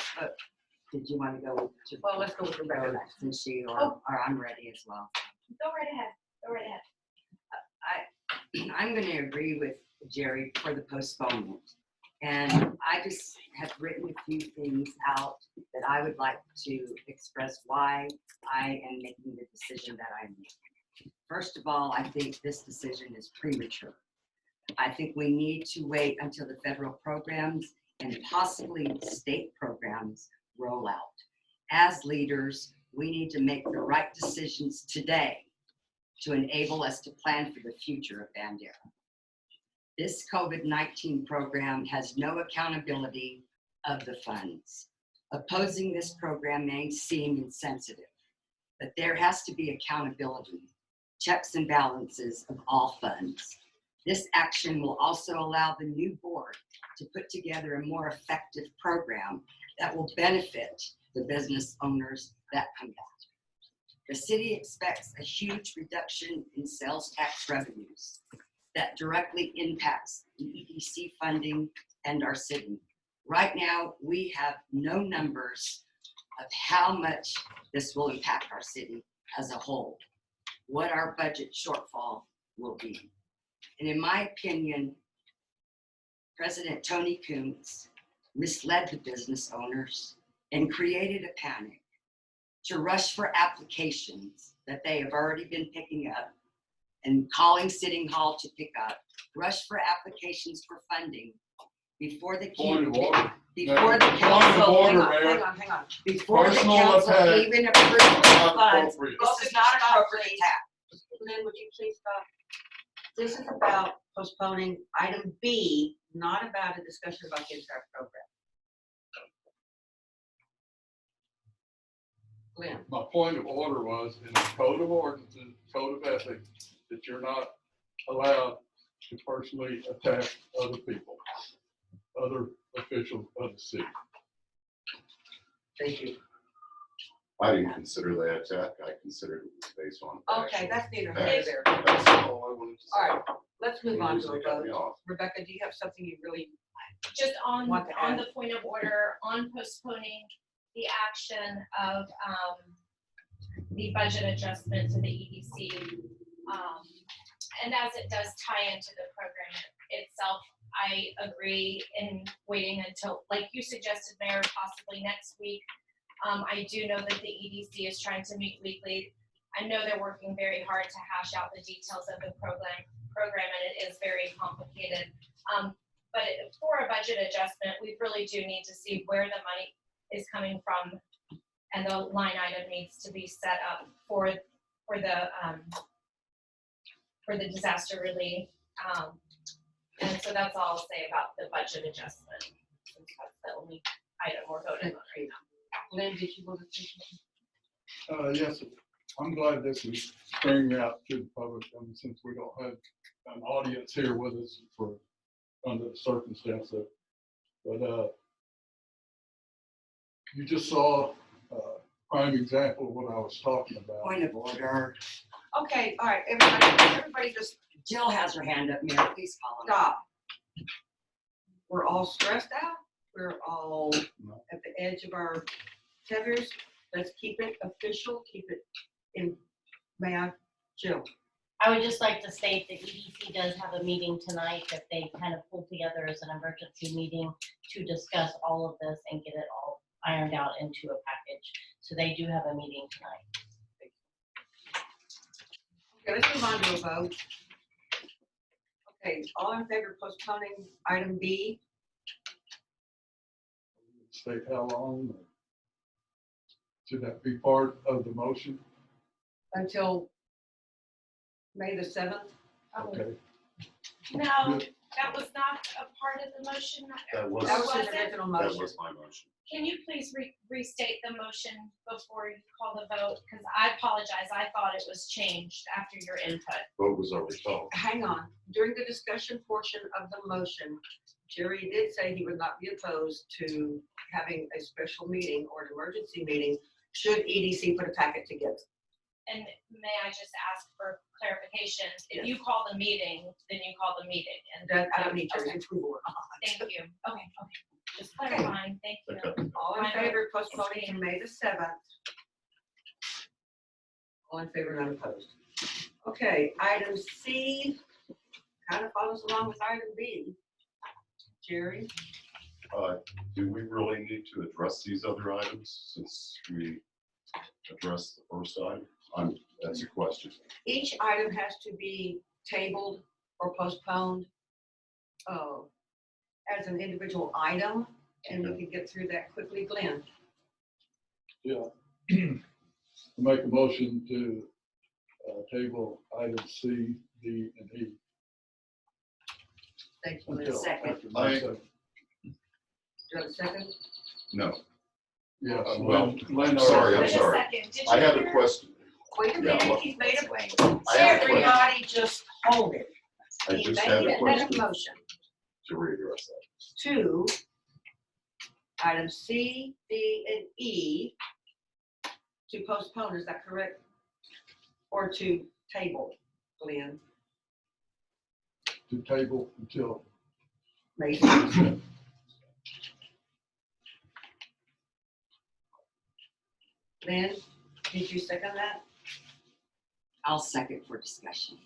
Did you want to go to? Well, let's go with the regular. Since you Oh. or I'm ready as well. Go right ahead. Go right ahead. I'm going to agree with Jerry for the postponement. And I just have written a few things out that I would like to express why I am making the decision that I'm making. First of all, I think this decision is premature. I think we need to wait until the federal programs and possibly state programs roll out. As leaders, we need to make the right decisions today to enable us to plan for the future of Bandera. This COVID-19 program has no accountability of the funds. Opposing this program may seem insensitive, but there has to be accountability, checks and balances of all funds. This action will also allow the new board to put together a more effective program that will benefit the business owners that come back. The city expects a huge reduction in sales tax revenues that directly impacts the EDC funding and our city. Right now, we have no numbers of how much this will impact our city as a whole, what our budget shortfall will be. And in my opinion, President Tony Coombs misled the business owners and created a panic to rush for applications that they have already been picking up and calling City Hall to pick up, rush for applications for funding before the Point of order. before the Point of council, order, Hang Mayor. on, hang on. before the Personal council attack. even approved the Not funds. appropriate. This is not appropriate attack. Lynn, would you please stop? This is about postponing item B, not about a discussion about the entire program. Lynn, My point of order was in the code of ordinances, code of ethics, that you're not allowed to personally attack other people, other officials of the city. thank you. I didn't consider that attack. I considered it was based on. Okay, factual that's neither facts. here nor there. That's all I wanted to say. All right, let's move on to Usually a cut me vote. off. Rebecca, do you have something you really, Just on Want to add? the point of order, on postponing the action of, the budget adjustment to the EDC. And as it does tie into the program itself, I agree in waiting until, like you suggested, Mayor, possibly next week. I do know that the EDC is trying to meet weekly. I know they're working very hard to hash out the details of the program, and it is very complicated. But for a budget adjustment, we really do need to see where the money is coming from, and the line item needs to be set up for the disaster relief. And so that's all I'll say about the budget adjustment. Since that's the only item we're voting on right now. Lynn, did you want to say something? Yes, I'm glad this is bringing out to the public, since we don't have an audience here with us for, under the circumstances. But you just saw a prime example of what I was talking about. Point of order. Okay, all right, everybody just Jill has her hand up, Mayor, please call on her. stop. We're all stressed out. We're all at the edge of our tethers. Let's keep it official, keep it in, Jill. I would just like to state that EDC does have a meeting tonight that they kind of pulled together as an emergency meeting to discuss all of this and get it all ironed out into a package. So they do have a meeting tonight. Okay, let's move on to a vote. Okay, all in favor of postponing item B? State how long, or should that be part of the motion? Until May the 7th? Okay. No, that was not a part of the motion. That was, That was Was his it? original that motion. was my motion. Can you please restate the motion before you call the vote? Because I apologize, I thought it was changed after your input. Vote was already called. Hang on, during the discussion portion of the motion, Jerry did say he would not be opposed to having a special meeting or an emergency meeting should EDC put a packet together. And may I just ask for clarification? If you call the meeting, then you call the meeting. And That, I don't need Jerry's Okay, approval or not. thank you. Okay. Just clarifying, thank you. Okay. All in favor of postponing to May the 7th? All in favor, none opposed. Okay, item C kind of follows along with item B. Jerry? Do we really need to address these other items since we addressed the first item? That's a question. Each item has to be tabled or postponed as an individual item, and we can get through that quickly. Glenn? Yeah. Make a motion to table items C, D, and E. Thank you. until Second. after May 7th. Do you have a second? No, Yeah, well, Lynn, sorry, I'm Wait a sorry. second, did I you have a hear? question. Wait a Yeah, minute, look. he's made a, I have a question. everybody just hold it. I He just made had a it, question a motion to readdress that. to item C, D, and E to postpone, is that correct? Or to table, Glenn? to table until May May 7th. Lynn, did you second that? I'll second for discussion.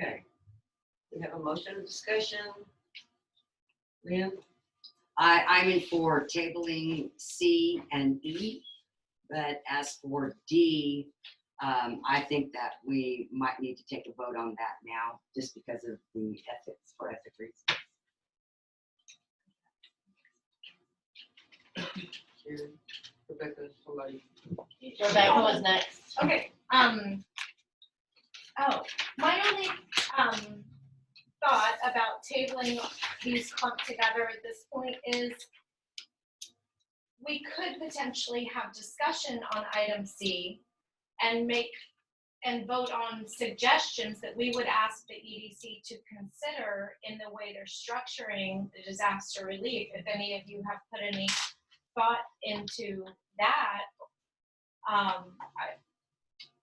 Okay. We have a motion of discussion. Lynn, I'm in for tabling C and E, but as for D, I think that we might need to take a vote on that now, just because of the ethics, for ethic reasons. Sharon, Rebecca, somebody. Rebecca was next. Okay, oh, my only, thought about tabling these clumped together at this point is we could potentially have discussion on item C and vote on suggestions that we would ask the EDC to consider in the way they're structuring the disaster relief. If any of you have put any thought into that,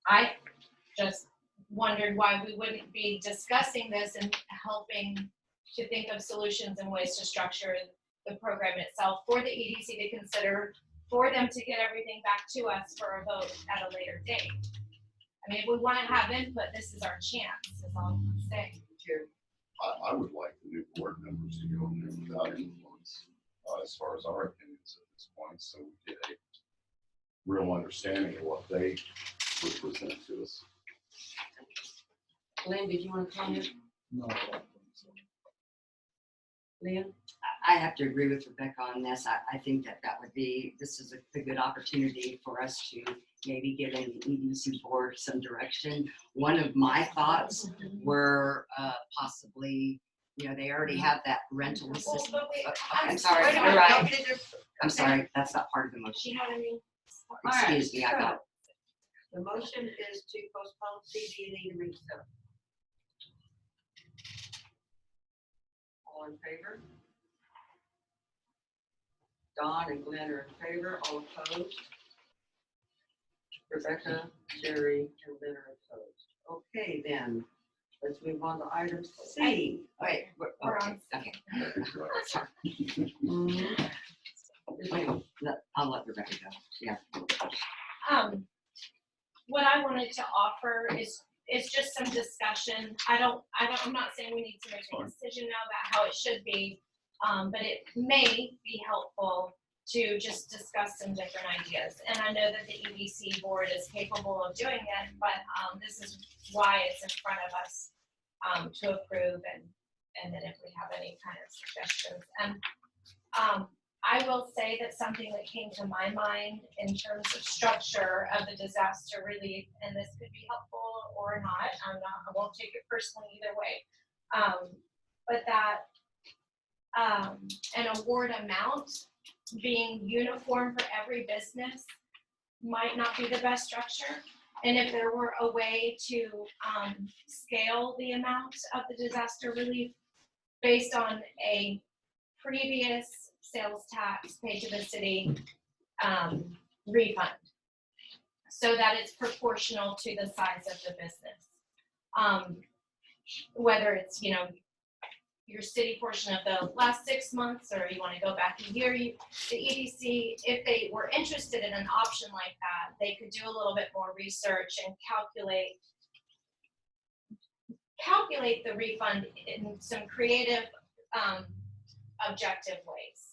I just wondered why we wouldn't be discussing this and helping to think of solutions and ways to structure the program itself for the EDC to consider, for them to get everything back to us for a vote at a later date. I mean, if we want to have input, this is our chance, is all I'm saying. I would like the new board members to go in there without influence, as far as our opinions at this point, so we get a real understanding of what they would present to us. Lynn, did you want to comment? No, I don't think so. Lynn? I have to agree with Rebecca on this. I think that this is a good opportunity for us to maybe give an EDC board some direction. One of my thoughts were possibly, they already have that rental assistance. But wait, I'm sorry, wait a you're minute, right. I'm sorry, that's not part of the motion. You know what I mean? Excuse me, I got. The motion is to postpone CD&E to May 7th. All in favor? Don and Glenn are in favor, all opposed? Rebecca, Sherry, and Lynn are opposed. Okay, then, let's move on to item C. Wait, We're on. okay. Mhm. I'll let Rebecca go. Yeah. What I wanted to offer is just some discussion. I'm not saying we need to make a decision now about how it should be, but it may be helpful to just discuss some different ideas. And I know that the EDC board is capable of doing it, but this is why it's in front of us to approve and then if we have any kind of suggestions. And I will say that something that came to my mind in terms of structure of the disaster relief, and this could be helpful or not, I won't take it personally either way, but that an award amount being uniform for every business might not be the best structure. And if there were a way to scale the amount of the disaster relief based on a previous sales tax paid to the city refund, so that it's proportional to the size of the business. Whether it's, your city portion of the last 6 months, or you want to go back a year, the EDC, if they were interested in an option like that, they could do a little bit more research and calculate the refund in some creative, objective ways.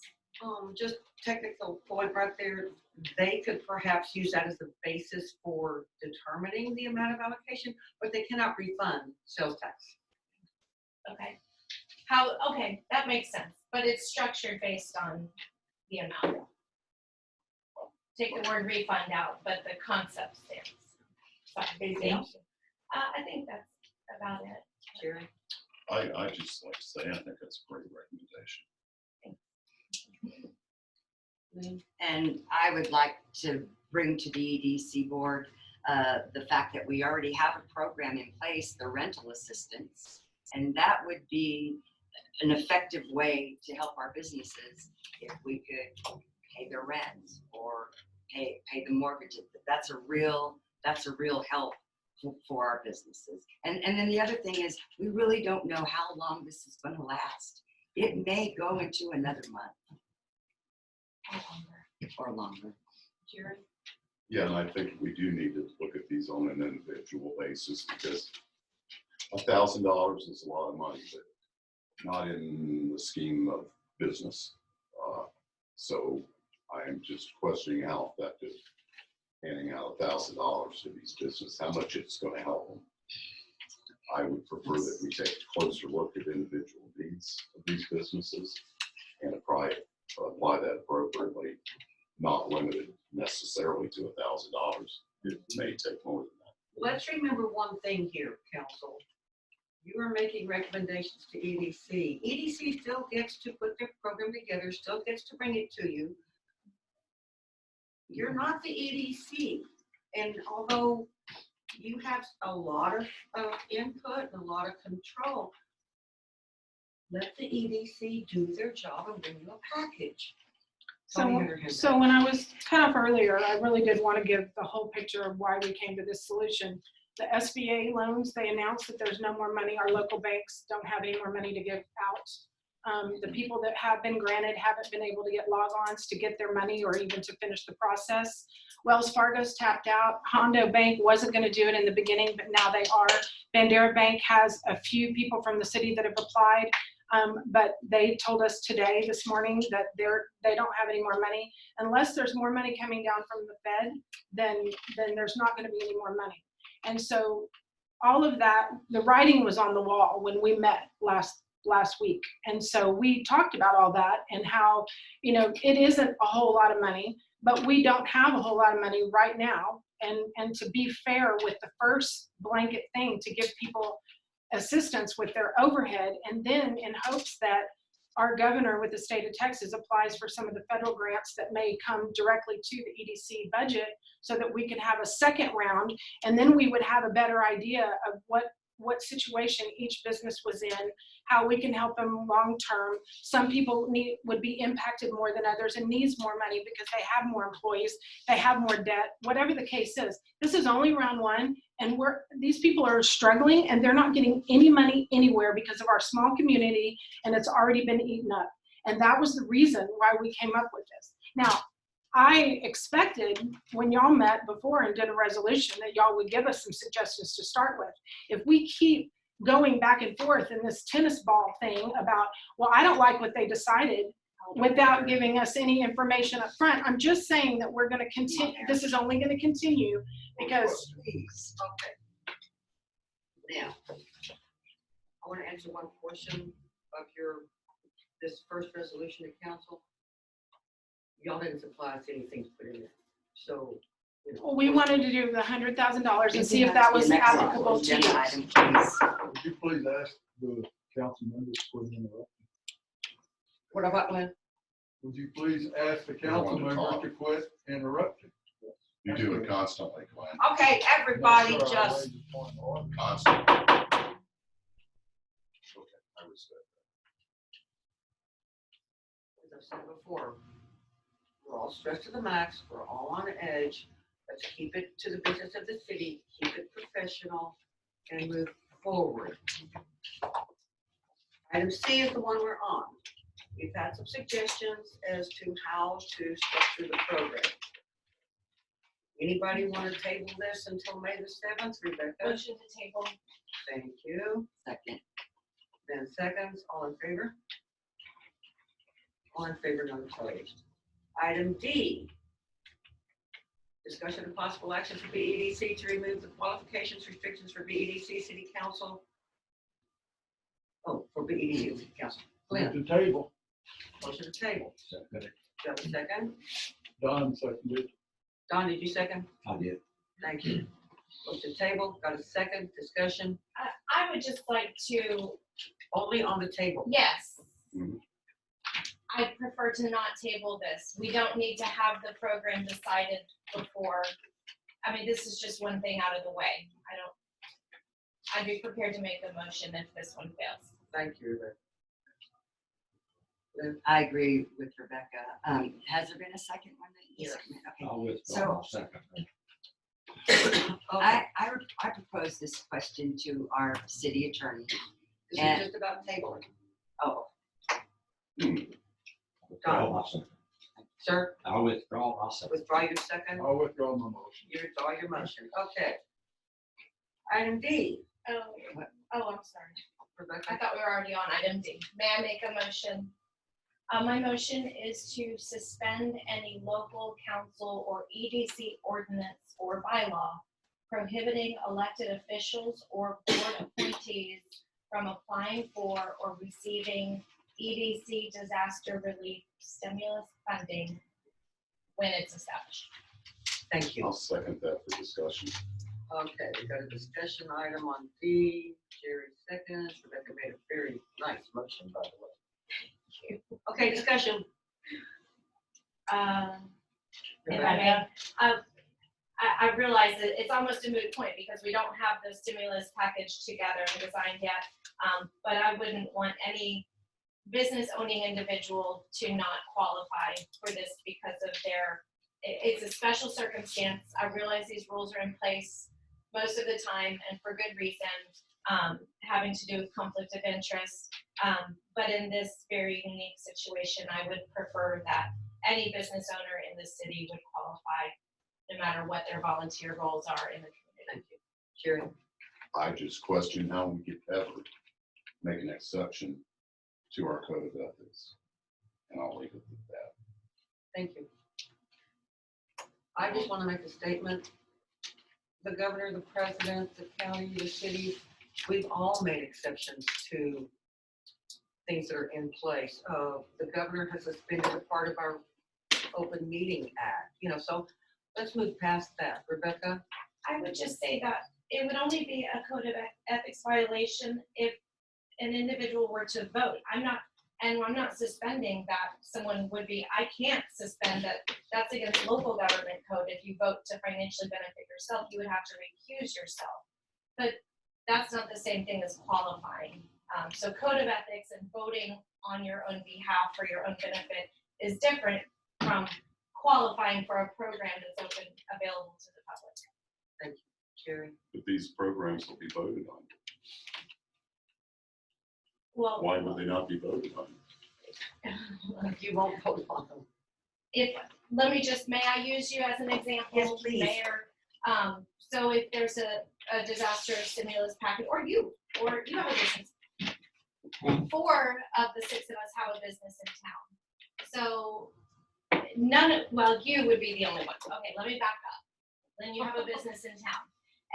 Just technical point right there, they could perhaps use that as the basis for determining the amount of allocation, but they cannot refund sales tax. Okay. Okay, that makes sense, but it's structured based on the amount. Take the word refund out, but the concept stands. Sorry, Anything else? I think that's about it. Jerry? I just like to say, I think that's a great recommendation. And I would like to bring to the EDC board the fact that we already have a program in place, the rental assistance, and that would be an effective way to help our businesses if we could pay their rent or pay the mortgages. That's a real help for our businesses. And then the other thing is, we really don't know how long this is going to last. It may go into another month or longer. Jerry? Yeah, and I think we do need to look at these on an individual basis because $1,000 is a lot of money, but not in the scheme of business. So I am just questioning how effective handing out $1,000 to these businesses, how much it's going to help them. I would prefer that we take a closer look at individual needs of these businesses and apply that appropriately, not limited necessarily to $1,000. It may take more than that. Let's remember one thing here, council. You are making recommendations to EDC. EDC still gets to put their program together, still gets to bring it to you. You're not the EDC. And although you have a lot of input and a lot of control, let the EDC do their job and bring you a package. So when I was cut off earlier, I really did want to give the whole picture of why we came to this solution. The SBA loans, they announced that there's no more money. Our local banks don't have any more money to give out. The people that have been granted haven't been able to get log-ons to get their money or even to finish the process. Wells Fargo's tapped out. Hondo Bank wasn't going to do it in the beginning, but now they are. Bandera Bank has a few people from the city that have applied. But they told us today, this morning, that they don't have any more money. Unless there's more money coming down from the Fed, then there's not going to be any more money. And so all of that, the writing was on the wall when we met last week. And so we talked about all that and how, it isn't a whole lot of money, but we don't have a whole lot of money right now. And to be fair with the first blanket thing, to give people assistance with their overhead, and then in hopes that our governor with the state of Texas applies for some of the federal grants that may come directly to the EDC budget so that we could have a second round, and then we would have a better idea of what situation each business was in, how we can help them long term. Some people would be impacted more than others and needs more money because they have more employees, they have more debt, whatever the case is. This is only round one, and these people are struggling and they're not getting any money anywhere because of our small community, and it's already been eaten up. And that was the reason why we came up with this. Now, I expected when y'all met before and did a resolution that y'all would give us some suggestions to start with. If we keep going back and forth in this tennis ball thing about, well, I don't like what they decided without giving us any information up front, I'm just saying that we're going to continue. This is only going to continue because. Okay. Now, I want to answer one portion of this first resolution to council. Y'all didn't supply us anything to put in there. So, Well, we wanted to do the $100,000 and see if that was applicable to you. Would you please ask the council members for the interruption? What about Glenn? Would you please ask the council member to quit interrupting? You do it constantly, Glenn. Okay, everybody Yes, sir, I'll just, raise your point of order. Constantly. Okay, I respect as I've said before, we're all stressed to the max, we're all on edge. Let's keep it to the business of the city, keep it professional, and move forward. Item C is the one we're on. We've had some suggestions as to how to structure the program. Anybody want to table this until May the 7th? Rebecca? Motion to table. Thank you. Second. Ben seconds. All in favor? All in favor, none opposed. Item D. Discussion of possible action for BEDC to remove the qualifications restrictions for BEDC City Council. Oh, for BEDC City Council. At Glenn, the table, motion to table. Second. Do you have a second? Don seconded. Don, did you second? I did. Thank you. Motion to table. Got a second? Discussion? I would just like to, Only on the table. yes. Mhm. I prefer to not table this. We don't need to have the program decided before. I mean, this is just one thing out of the way. I'd be prepared to make the motion if this one fails. Thank you, Rebecca. I agree with Rebecca. Has there been a second one that you Yes. seconded? Okay. I'll withdraw So- my second. Okay, I propose this question to our city attorney. this and- is just about tabling. Oh, Withdraw my second. Sir, I'll withdraw myself. withdraw your second. I'll withdraw my motion. You withdraw your motion. Okay. Item D. Oh, I'm sorry. I Rebecca, thought we were already on item D. May I make a motion? My motion is to suspend any local council or EDC ordinance or bylaw prohibiting elected officials or board appointees from applying for or receiving EDC disaster relief stimulus funding when it's established. thank you. I'll second that for discussion. Okay, we got a discussion item on D. Jerry seconds. Rebecca made a very nice motion, by the way. Okay, discussion. If I Rebecca, may, I realize that it's almost a moot point because we don't have the stimulus package together and designed yet. But I wouldn't want any business owning individual to not qualify for this because of it's a special circumstance. I realize these rules are in place most of the time and for good reason, having to do with conflict of interest. But in this very unique situation, I would prefer that any business owner in the city would qualify, no matter what their volunteer roles are in the community. thank you. Jerry, I just question how we could ever make an exception to our code of ethics. And I'll leave it at that. thank you. I just want to make a statement. The governor, the president, the county, the city, we've all made exceptions to things that are in place. The governor has suspended a part of our open meeting act, so let's move past that. Rebecca? I would just say that it would only be a code of ethics violation if an individual were to vote. I'm not suspending that someone would be, I can't suspend that. That's against local government code. If you vote to financially benefit yourself, you would have to recuse yourself. But that's not the same thing as qualifying. So code of ethics and voting on your own behalf for your own benefit is different from qualifying for a program that's open, available to the public. Thank you. Jerry? But these programs will be voted on. Well, Why would they not be voted on? You won't vote on them. may I use you as an example? Yes, please. Mayor, so if there's a disaster stimulus package, or you have a business, 4 of the 6 of us have a business in town. So you would be the only one. Okay, let me back up. Then you have a business in town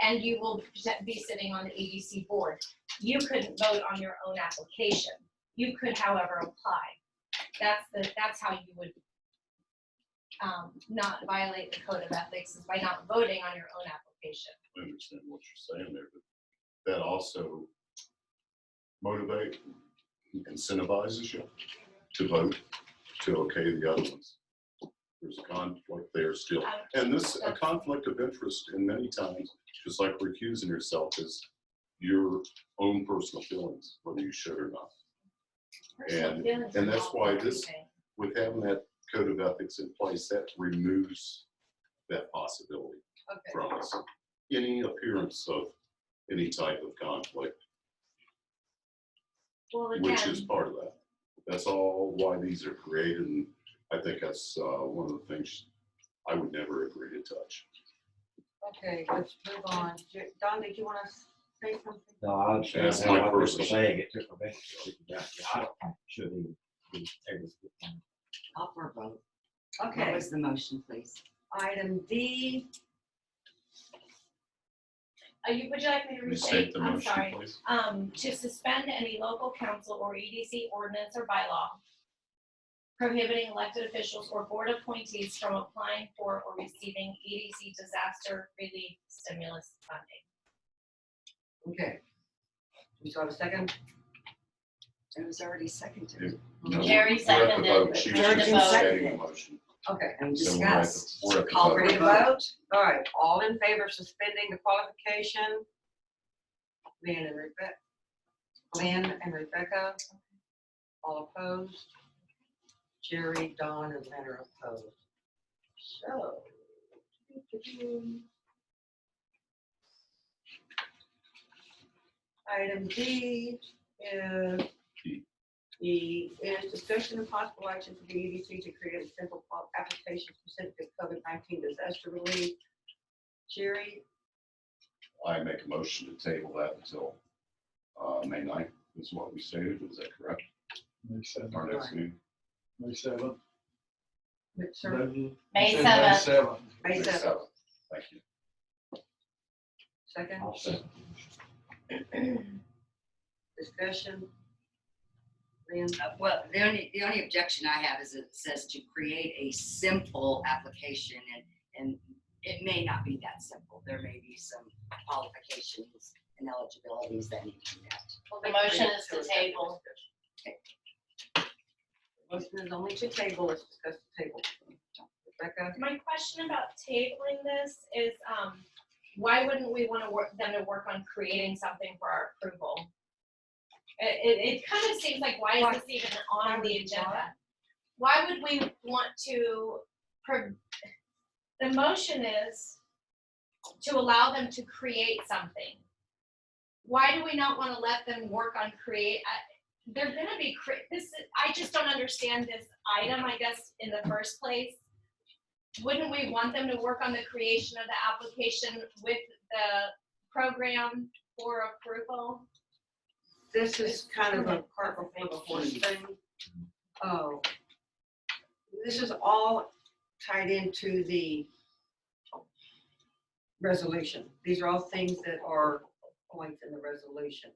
and you will be sitting on the EDC board. You couldn't vote on your own application. You could, however, apply. That's how you would not violate the code of ethics, is by not voting on your own application. I understand what you're saying there, but that also motivates, incentivizes you to vote, to okay the other ones. There's a conflict there still. And a conflict of interest in many times, just like recusing yourself, is your own personal feelings, whether you should or not. Personal feelings are And that's not why everything. with having that code of ethics in place, that removes that possibility Okay. from us. Any appearance of any type of conflict, Well, which again, is part of that. That's all why these are created, and I think that's one of the things I would never agree to touch. Okay, let's move on. Don, did you want to say something? No, I understand That's how my what you're personal- saying, it took a minute to figure it out. Yeah, I don't think it should even be able to get done. Call for a vote. What Okay, was the motion, please? item D. would you like me to Restate restate? the I'm motion, sorry. please. To suspend any local council or EDC ordinance or bylaw prohibiting elected officials or board appointees from applying for or receiving EDC disaster relief stimulus funding. Okay. We still have a second? It was already seconded. No, Jerry we're at the seconded, vote. but She we're was to just vote. stating the motion. Okay. And So we're at the- discuss. we're at the Call vote. for Ready the to vote. vote? All right, all in favor of suspending the qualification? Lynn and Rebecca. All opposed? Jerry, Don, and Lynn are opposed. So. Item D is E is discussion and possible action for the EDC to create a simple application specific to COVID-19 disaster relief. Jerry, I make a motion to table that until May 9th, is what we stated, is that correct? May 7th. Our next meeting? May 7th. Mitchell, May You said 7th. 7th. May 7th. Thank you. Second, I'll second. discussion. Lynn, Well, the only objection I have is it says to create a simple application, and it may not be that simple. There may be some qualifications and eligibilities that need to be met. The motion is to table. Motion is only to table, let's discuss the table. Rebecca, My question about tabling this is, why wouldn't we want them to work on creating something for our approval? It kind of seems like, why is this even on the agenda? Why would we want to, the motion is to allow them to create something. Why do we not want to let them work on they're gonna be, I just don't understand this item, I guess, in the first place. Wouldn't we want them to work on the creation of the application with the program for approval? this is kind of a cart before the horse thing. Oh. This is all tied into the resolution. These are all things that are points in the resolution,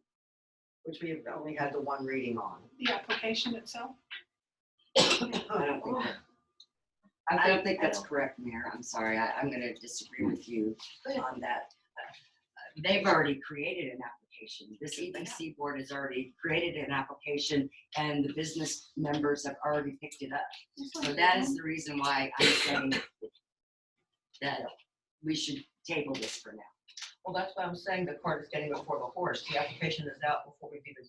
which we have only had the one reading on. The application itself. I don't think that's correct, Mayor. I'm sorry. I'm going to disagree with you on that. They've already created an application. This EDC board has already created an application, and the business members have already picked it up. So that is the reason why I'm saying that we should table this for now. Well, that's why I'm saying the cart is getting before the horse. The application is out before we've even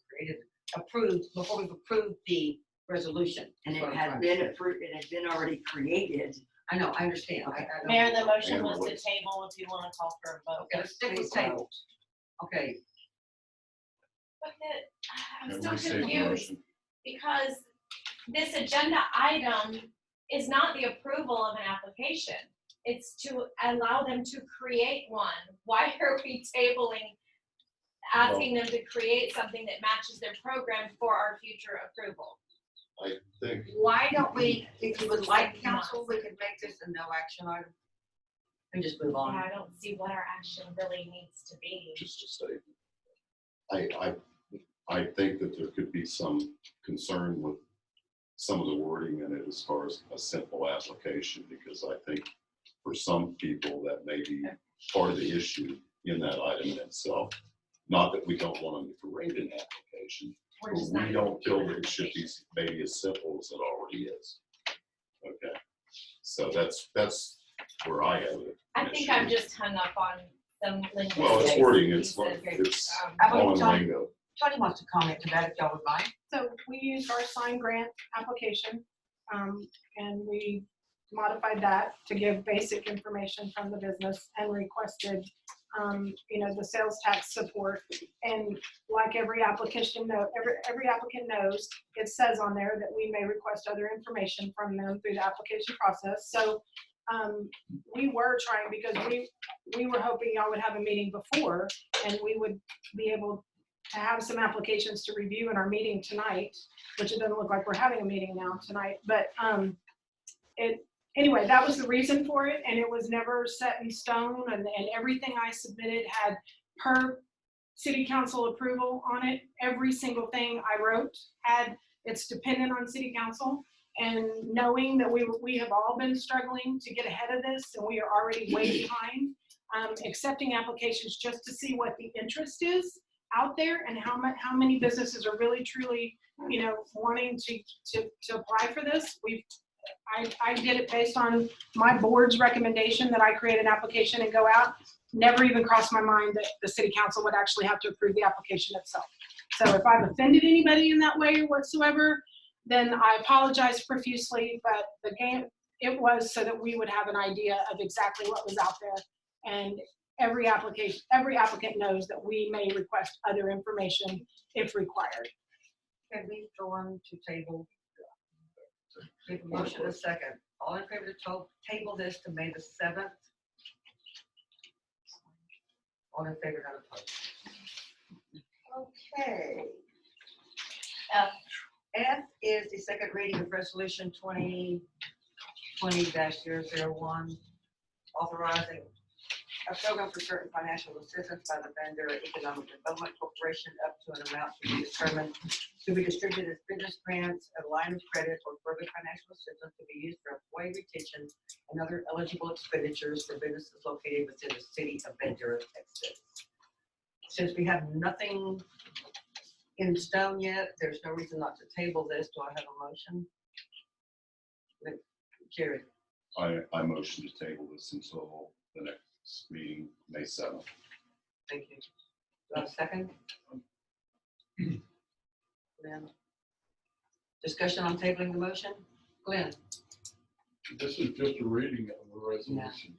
before we've approved the resolution. And it had been approved, it had been already created. I know, I understand. Mayor, the motion was to table if you want to call for a vote. Okay, let's stick with table. Okay, But I'm And still restate the confused, motion. because this agenda item is not the approval of an application. It's to allow them to create one. Why are we tabling, asking them to create something that matches their program for our future approval? I think, why don't we, if you would like council, we could make this a no action item and just move on. Yeah, I don't see what our action really needs to be. just a statement. I think that there could be some concern with some of the wording in it as far as a simple application, because I think for some people that may be part of the issue in that item in itself. Not that we don't want them to create an application, We're but just not we gonna don't do feel an that it should be application. maybe as simple as it already is. Okay, so that's where I have it. I think I'm just hung up on some linguistic. Well, it's wording, it's pieces. all in lingo. Tony wants to comment to that if y'all would mind. So we used our signed grant application, and we modified that to give basic information from the business and requested, the sales tax support. And like every application every applicant knows, it says on there that we may request other information from them through the application process. So we were trying, because we were hoping y'all would have a meeting before, and we would be able to have some applications to review in our meeting tonight, which it doesn't look like we're having a meeting now tonight, but anyway, that was the reason for it, and it was never set in stone, and everything I submitted had per city council approval on it. Every single thing I wrote had, it's dependent on city council, and knowing that we have all been struggling to get ahead of this, and we are already way behind, accepting applications just to see what the interest is out there and how many businesses are really truly, wanting to apply for this. I did it based on my board's recommendation that I create an application and go out. Never even crossed my mind that the city council would actually have to approve the application itself. So if I've offended anybody in that way whatsoever, then I apologize profusely, but it was so that we would have an idea of exactly what was out there. And every applicant knows that we may request other information if required. Can we go on to table? Take a motion a second. All in favor to table this to May the 7th? All in favor, none opposed. Okay. F. F is the second reading of resolution 2020-001, authorizing a program for certain financial assistance by the Bandera Economic Development Corporation up to an amount to be determined to be distributed as business grants, a line of credit, or further financial assistance to be used for employee retention and other eligible expenditures for businesses located within the city of Bandera, Texas. Since we have nothing in stone yet, there's no reason not to table this. Do I have a motion? Jerry, I motion to table this until the next meeting, May 7th. thank you. Do I have a second? Glenn? Discussion on tabling the motion? Glenn? This is just a reading of the resolution.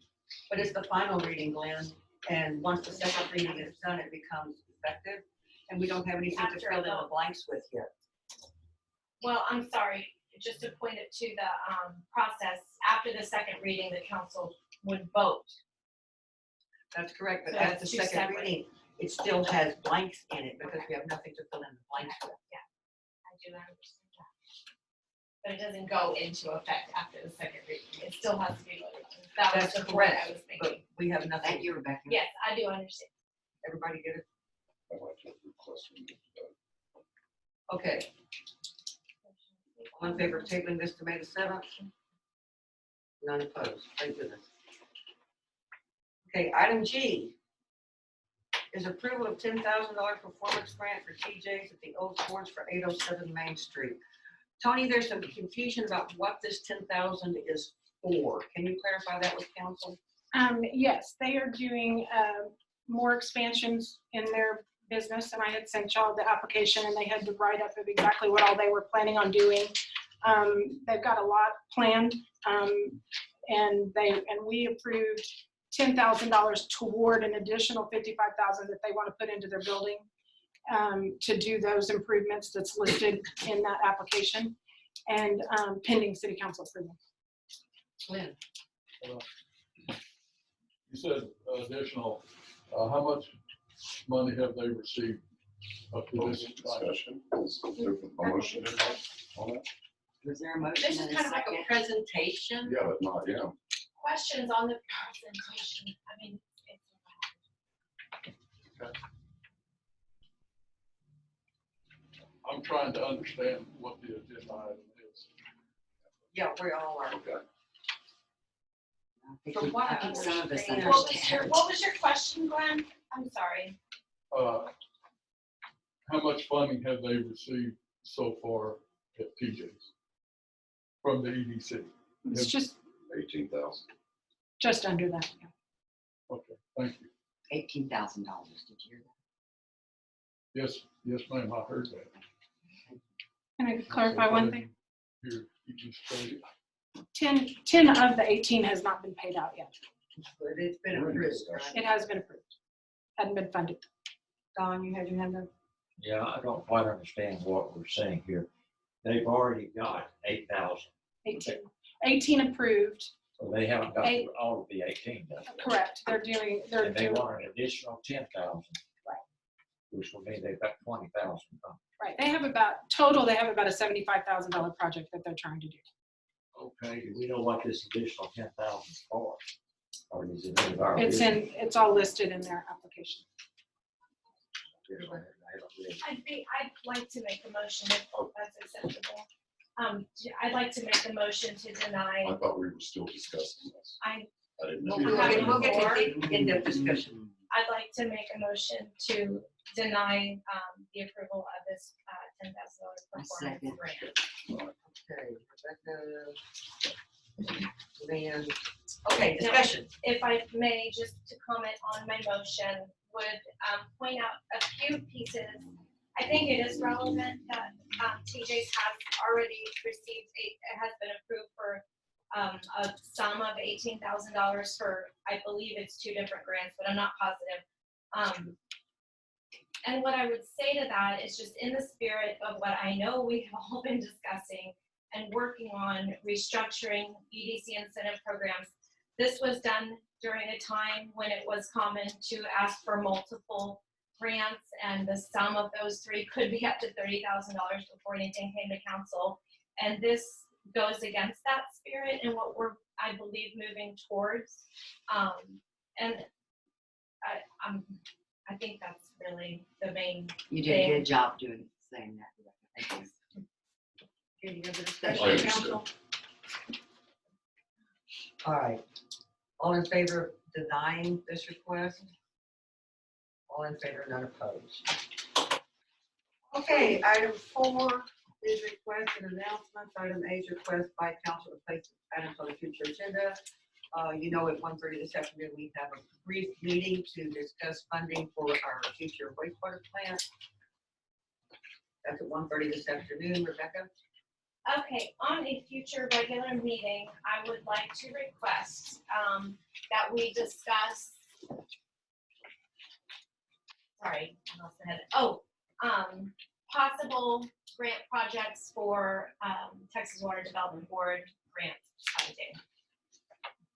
But it's the final reading, Glenn, and once the second reading is done, it becomes effective, and we don't have anything to After fill in the vote. blanks with yet. Well, I'm sorry, just to point it to the process, after the second reading, the council would vote. That's correct, but So as it's the two second separate. reading, it still has blanks in it because we have nothing to fill in the blanks with. I do understand that. But it doesn't go into effect after the second reading. It still has to be voted on. That was That's the point I correct, was thinking. But we have nothing. Thank you, Rebecca. Yes, I do understand. Everybody get it? I'd like to request we move to Okay. All in favor of tabling this to May the 7th? None opposed. Thank goodness. Okay, item G is approval of $10,000 performance grant for TJ's at the Old Forge for 807 Main Street. Tony, there's some confusion about what this 10,000 is for. Can you clarify that with council? Yes, they are doing more expansions in their business, and I had sent y'all the application, and they had to write up of exactly what all they were planning on doing. They've got a lot planned, and we approved $10,000 toward an additional $55,000 that they want to put into their building to do those improvements that's listed in that application, and pending city council approval. Lynn? You said additional, how much money have they received up to this time? discussion. Is there a motion on that? Was there a motion This is and a kind of like second? a presentation. Yeah, but not, yeah. Questions on the presentation? I mean, I'm trying to understand what the agenda item is. Yeah, we all are. Okay. I think From we- what I I think some of us understand- understand. what was your question, Glenn? I'm sorry. How much funding have they received so far at TJ's from the EDC? It's just 18,000. under that. Yeah. Okay, thank you. $18,000, did you hear that? Yes, ma'am, I heard that. Can I clarify one thing? Here, you can say, 10 of the 18 has not been paid out yet. But it's been We're in approved, discussion. right? It has been approved. Hadn't been funded. Don, you had your hand up? Yeah, I don't quite understand what we're saying here. They've already got 8,000, 18 approved, so they haven't got Eight. all of the 18 done. correct. They're And they doing, want an additional 10,000. Right. Which will mean they've got 20,000 done. right. They have about a $75,000 project that they're trying to do. Okay, do we know what this additional 10,000 is for? Or is it in our? It's all listed in their application. I'd like to make a motion if that's acceptable. I'd like to make a motion to deny. I thought we were still discussing this. I- I didn't know. We'll get to the in-depth discussion. I'd like to make a motion to deny the approval of this $10,000 performance second. grant. Okay, Rebecca. Lynn. Okay, discussion. If I may, just to comment on my motion, would point out a few pieces. I think it is relevant that TJ's has already received, it has been approved for a sum of $18,000 for, I believe it's 2 different grants, but I'm not positive. And what I would say to that is just in the spirit of what I know we have all been discussing and working on restructuring EDC incentive programs. This was done during a time when it was common to ask for multiple grants, and the sum of those three could be up to $30,000 before anything came to council. And this goes against that spirit and what we're, I believe, moving towards. And I think that's really the main. You did a good job saying that, Rebecca. Thank you. Any other I discussion, understand. council? All right. All in favor of denying this request? All in favor, none opposed. Okay, item 4 is request and announcements. Item A is request by council to place items on the future agenda. You know, at 1:30 this afternoon, we have a brief meeting to discuss funding for our future wastewater plant. That's at 1:30 this afternoon, Rebecca. Okay, on a future regular meeting, I would like to request that we discuss. Sorry, I lost the head. Possible grant projects for Texas Water Development Board grant funding.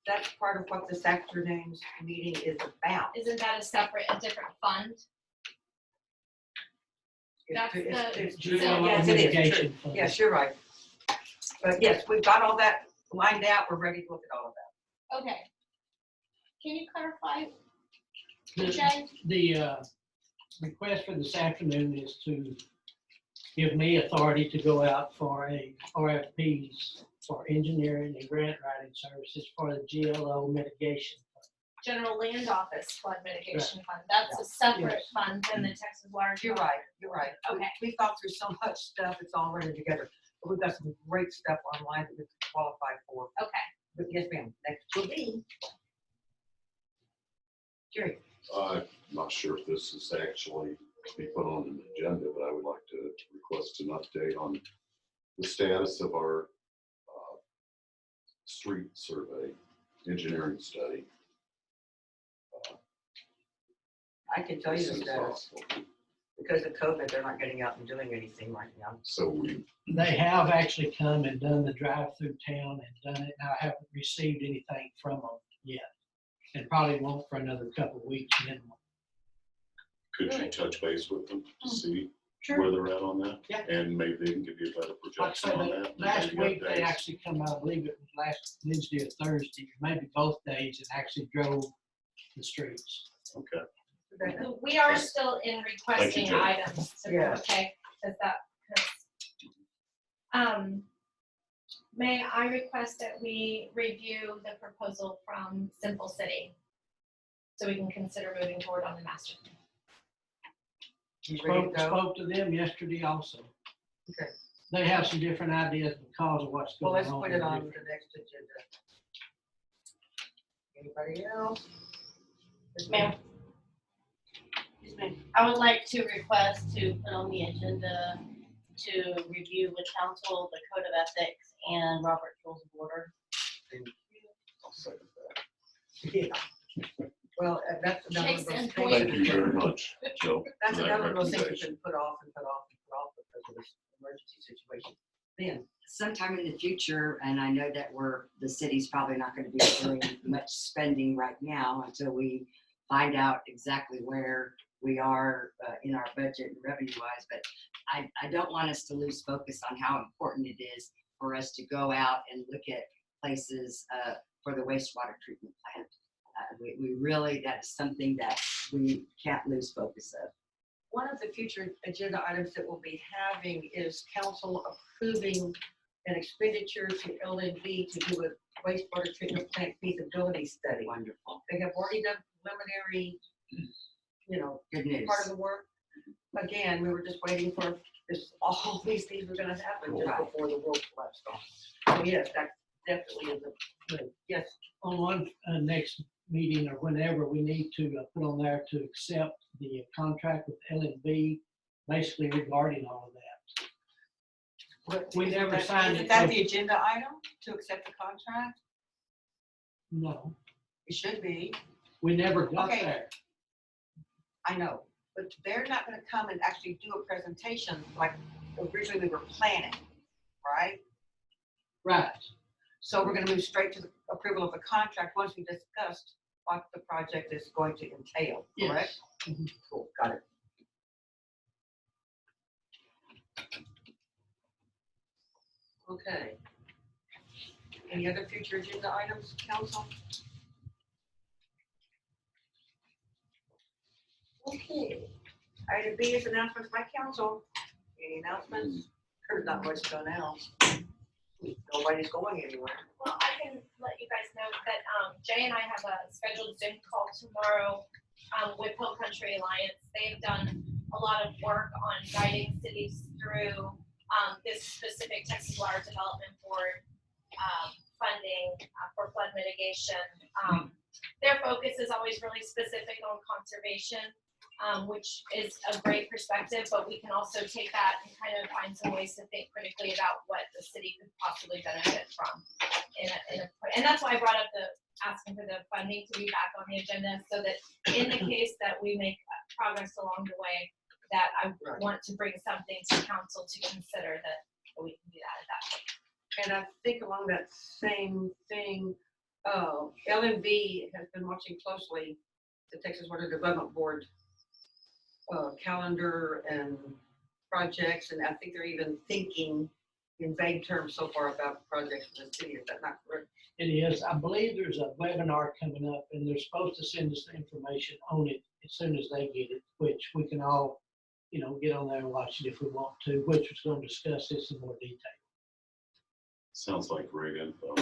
That's part of what this afternoon's meeting is about. Isn't that a different fund? That's It's- the- Yes, it is. True. Yes, you're right. But yes, we've got all that lined out. We're ready to look at all of that. Okay. Can you clarify, The, Jay? the request for this afternoon is to give me authority to go out for a RFPs for engineering and grant writing services for the GLO mitigation. General Land Office Flood Mitigation Fund. That's a separate fund than the Texas Water. You're right. You're right. Okay. We've thought through so much stuff. It's all running together. But we've got some great stuff online that we can qualify for. Okay. But yes, ma'am. Next will be Jerry. I'm not sure if this is actually to be put on an agenda, but I would like to request an update on the status of our street survey, engineering study. I can tell you as the soon as status. possible. Because of COVID, they're not getting out and doing anything right now. So we, They have actually come and done the drive through town and done it. Now I haven't received anything from them yet. And probably won't for another couple of weeks minimum. could you touch base with them to see Sure. where they're at on that? Yeah. And maybe they can give you a better Like I projection said, on that. last maybe week they updates. actually come out, I believe it was last Wednesday or Thursday, or maybe both days, and actually drove the streets. Okay. Rebecca? We are still in requesting Jen. items. So, Yeah. okay, is that, may I request that we review the proposal from Simple City? So we can consider moving forward on the master plan. You ready to go? Spoke to them yesterday also. Okay. They have some different ideas because of what's Well, going let's on. put it on the next agenda. Anybody else? Ma'am. Excuse me. I would like to request to put on the agenda to review with council the code of ethics and Robert Rules of Order. I'll second that. Yeah. Well, that's another Case of those in things. point. Thank you very much, Joe. That's for that another of those things you recommendation. can put off and put off and put off because of this emergency situation. Then, Sometime in the future, and I know that the city's probably not gonna be doing much spending right now until we find out exactly where we are in our budget and revenue wise, but I don't want us to lose focus on how important it is for us to go out and look at places for the wastewater treatment plant. We really, that is something that we can't lose focus of. one of the future agenda items that we'll be having is council approving an expenditure to LNV to do a wastewater treatment plant feasibility study. Wonderful. They have already done preliminary, Good news. part of the work. Again, we were just waiting for this, all these things were gonna happen just Right. before the world collapsed on. So yes, that definitely is a, yes, On one next meeting or whenever, we need to put on there to accept the contract with LNB, basically regarding all of that. what- We isn't never that- signed isn't it. that the agenda item to accept the contract? No, It should be. we never got Okay. there. I know, but they're not gonna come and actually do a presentation like originally we were planning, right? Right. So we're gonna move straight to the approval of the contract once we discussed what the project is going to entail, correct? Yes. Mhm. Cool, got it. Okay. Any other future agenda items, council? Okay. Item B is announcements by council. Any announcements? There's not much to announce. Nobody's going anywhere. Well, I can let you guys know that Jay and I have a scheduled Zoom call tomorrow with Hill Country Alliance. They've done a lot of work on guiding cities through this specific Texas Water Development Board funding for flood mitigation. Their focus is always really specific on conservation, which is a great perspective, but we can also take that and kind of find some ways to think critically about what the city could possibly benefit from. And that's why I brought up asking for the funding to be back on the agenda, so that in the case that we make progress along the way, that I want to bring something to council to consider that we can do that at that point. And I think along that same thing, LNV has been watching closely the Texas Water Development Board calendar and projects, and I think they're even thinking in vague terms so far about projects for the city. Is that not correct? It is. I believe there's a webinar coming up and they're supposed to send us the information on it as soon as they get it, which we can all, get on there and watch it if we want to, which was going to discuss this in more detail. Sounds like great info.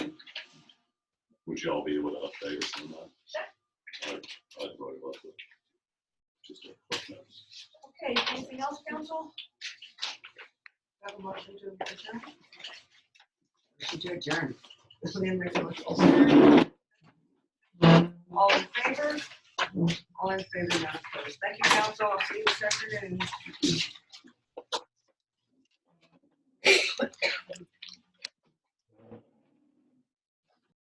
Would y'all be able to update us on that? Sure. I'd really love to. Just a quick note. Okay, anything else, council? Have a motion to adjourn? Motion to adjourn. Lynn makes a motion. All in favor? All in favor, not opposed. Thank you, council. I'll see you this afternoon.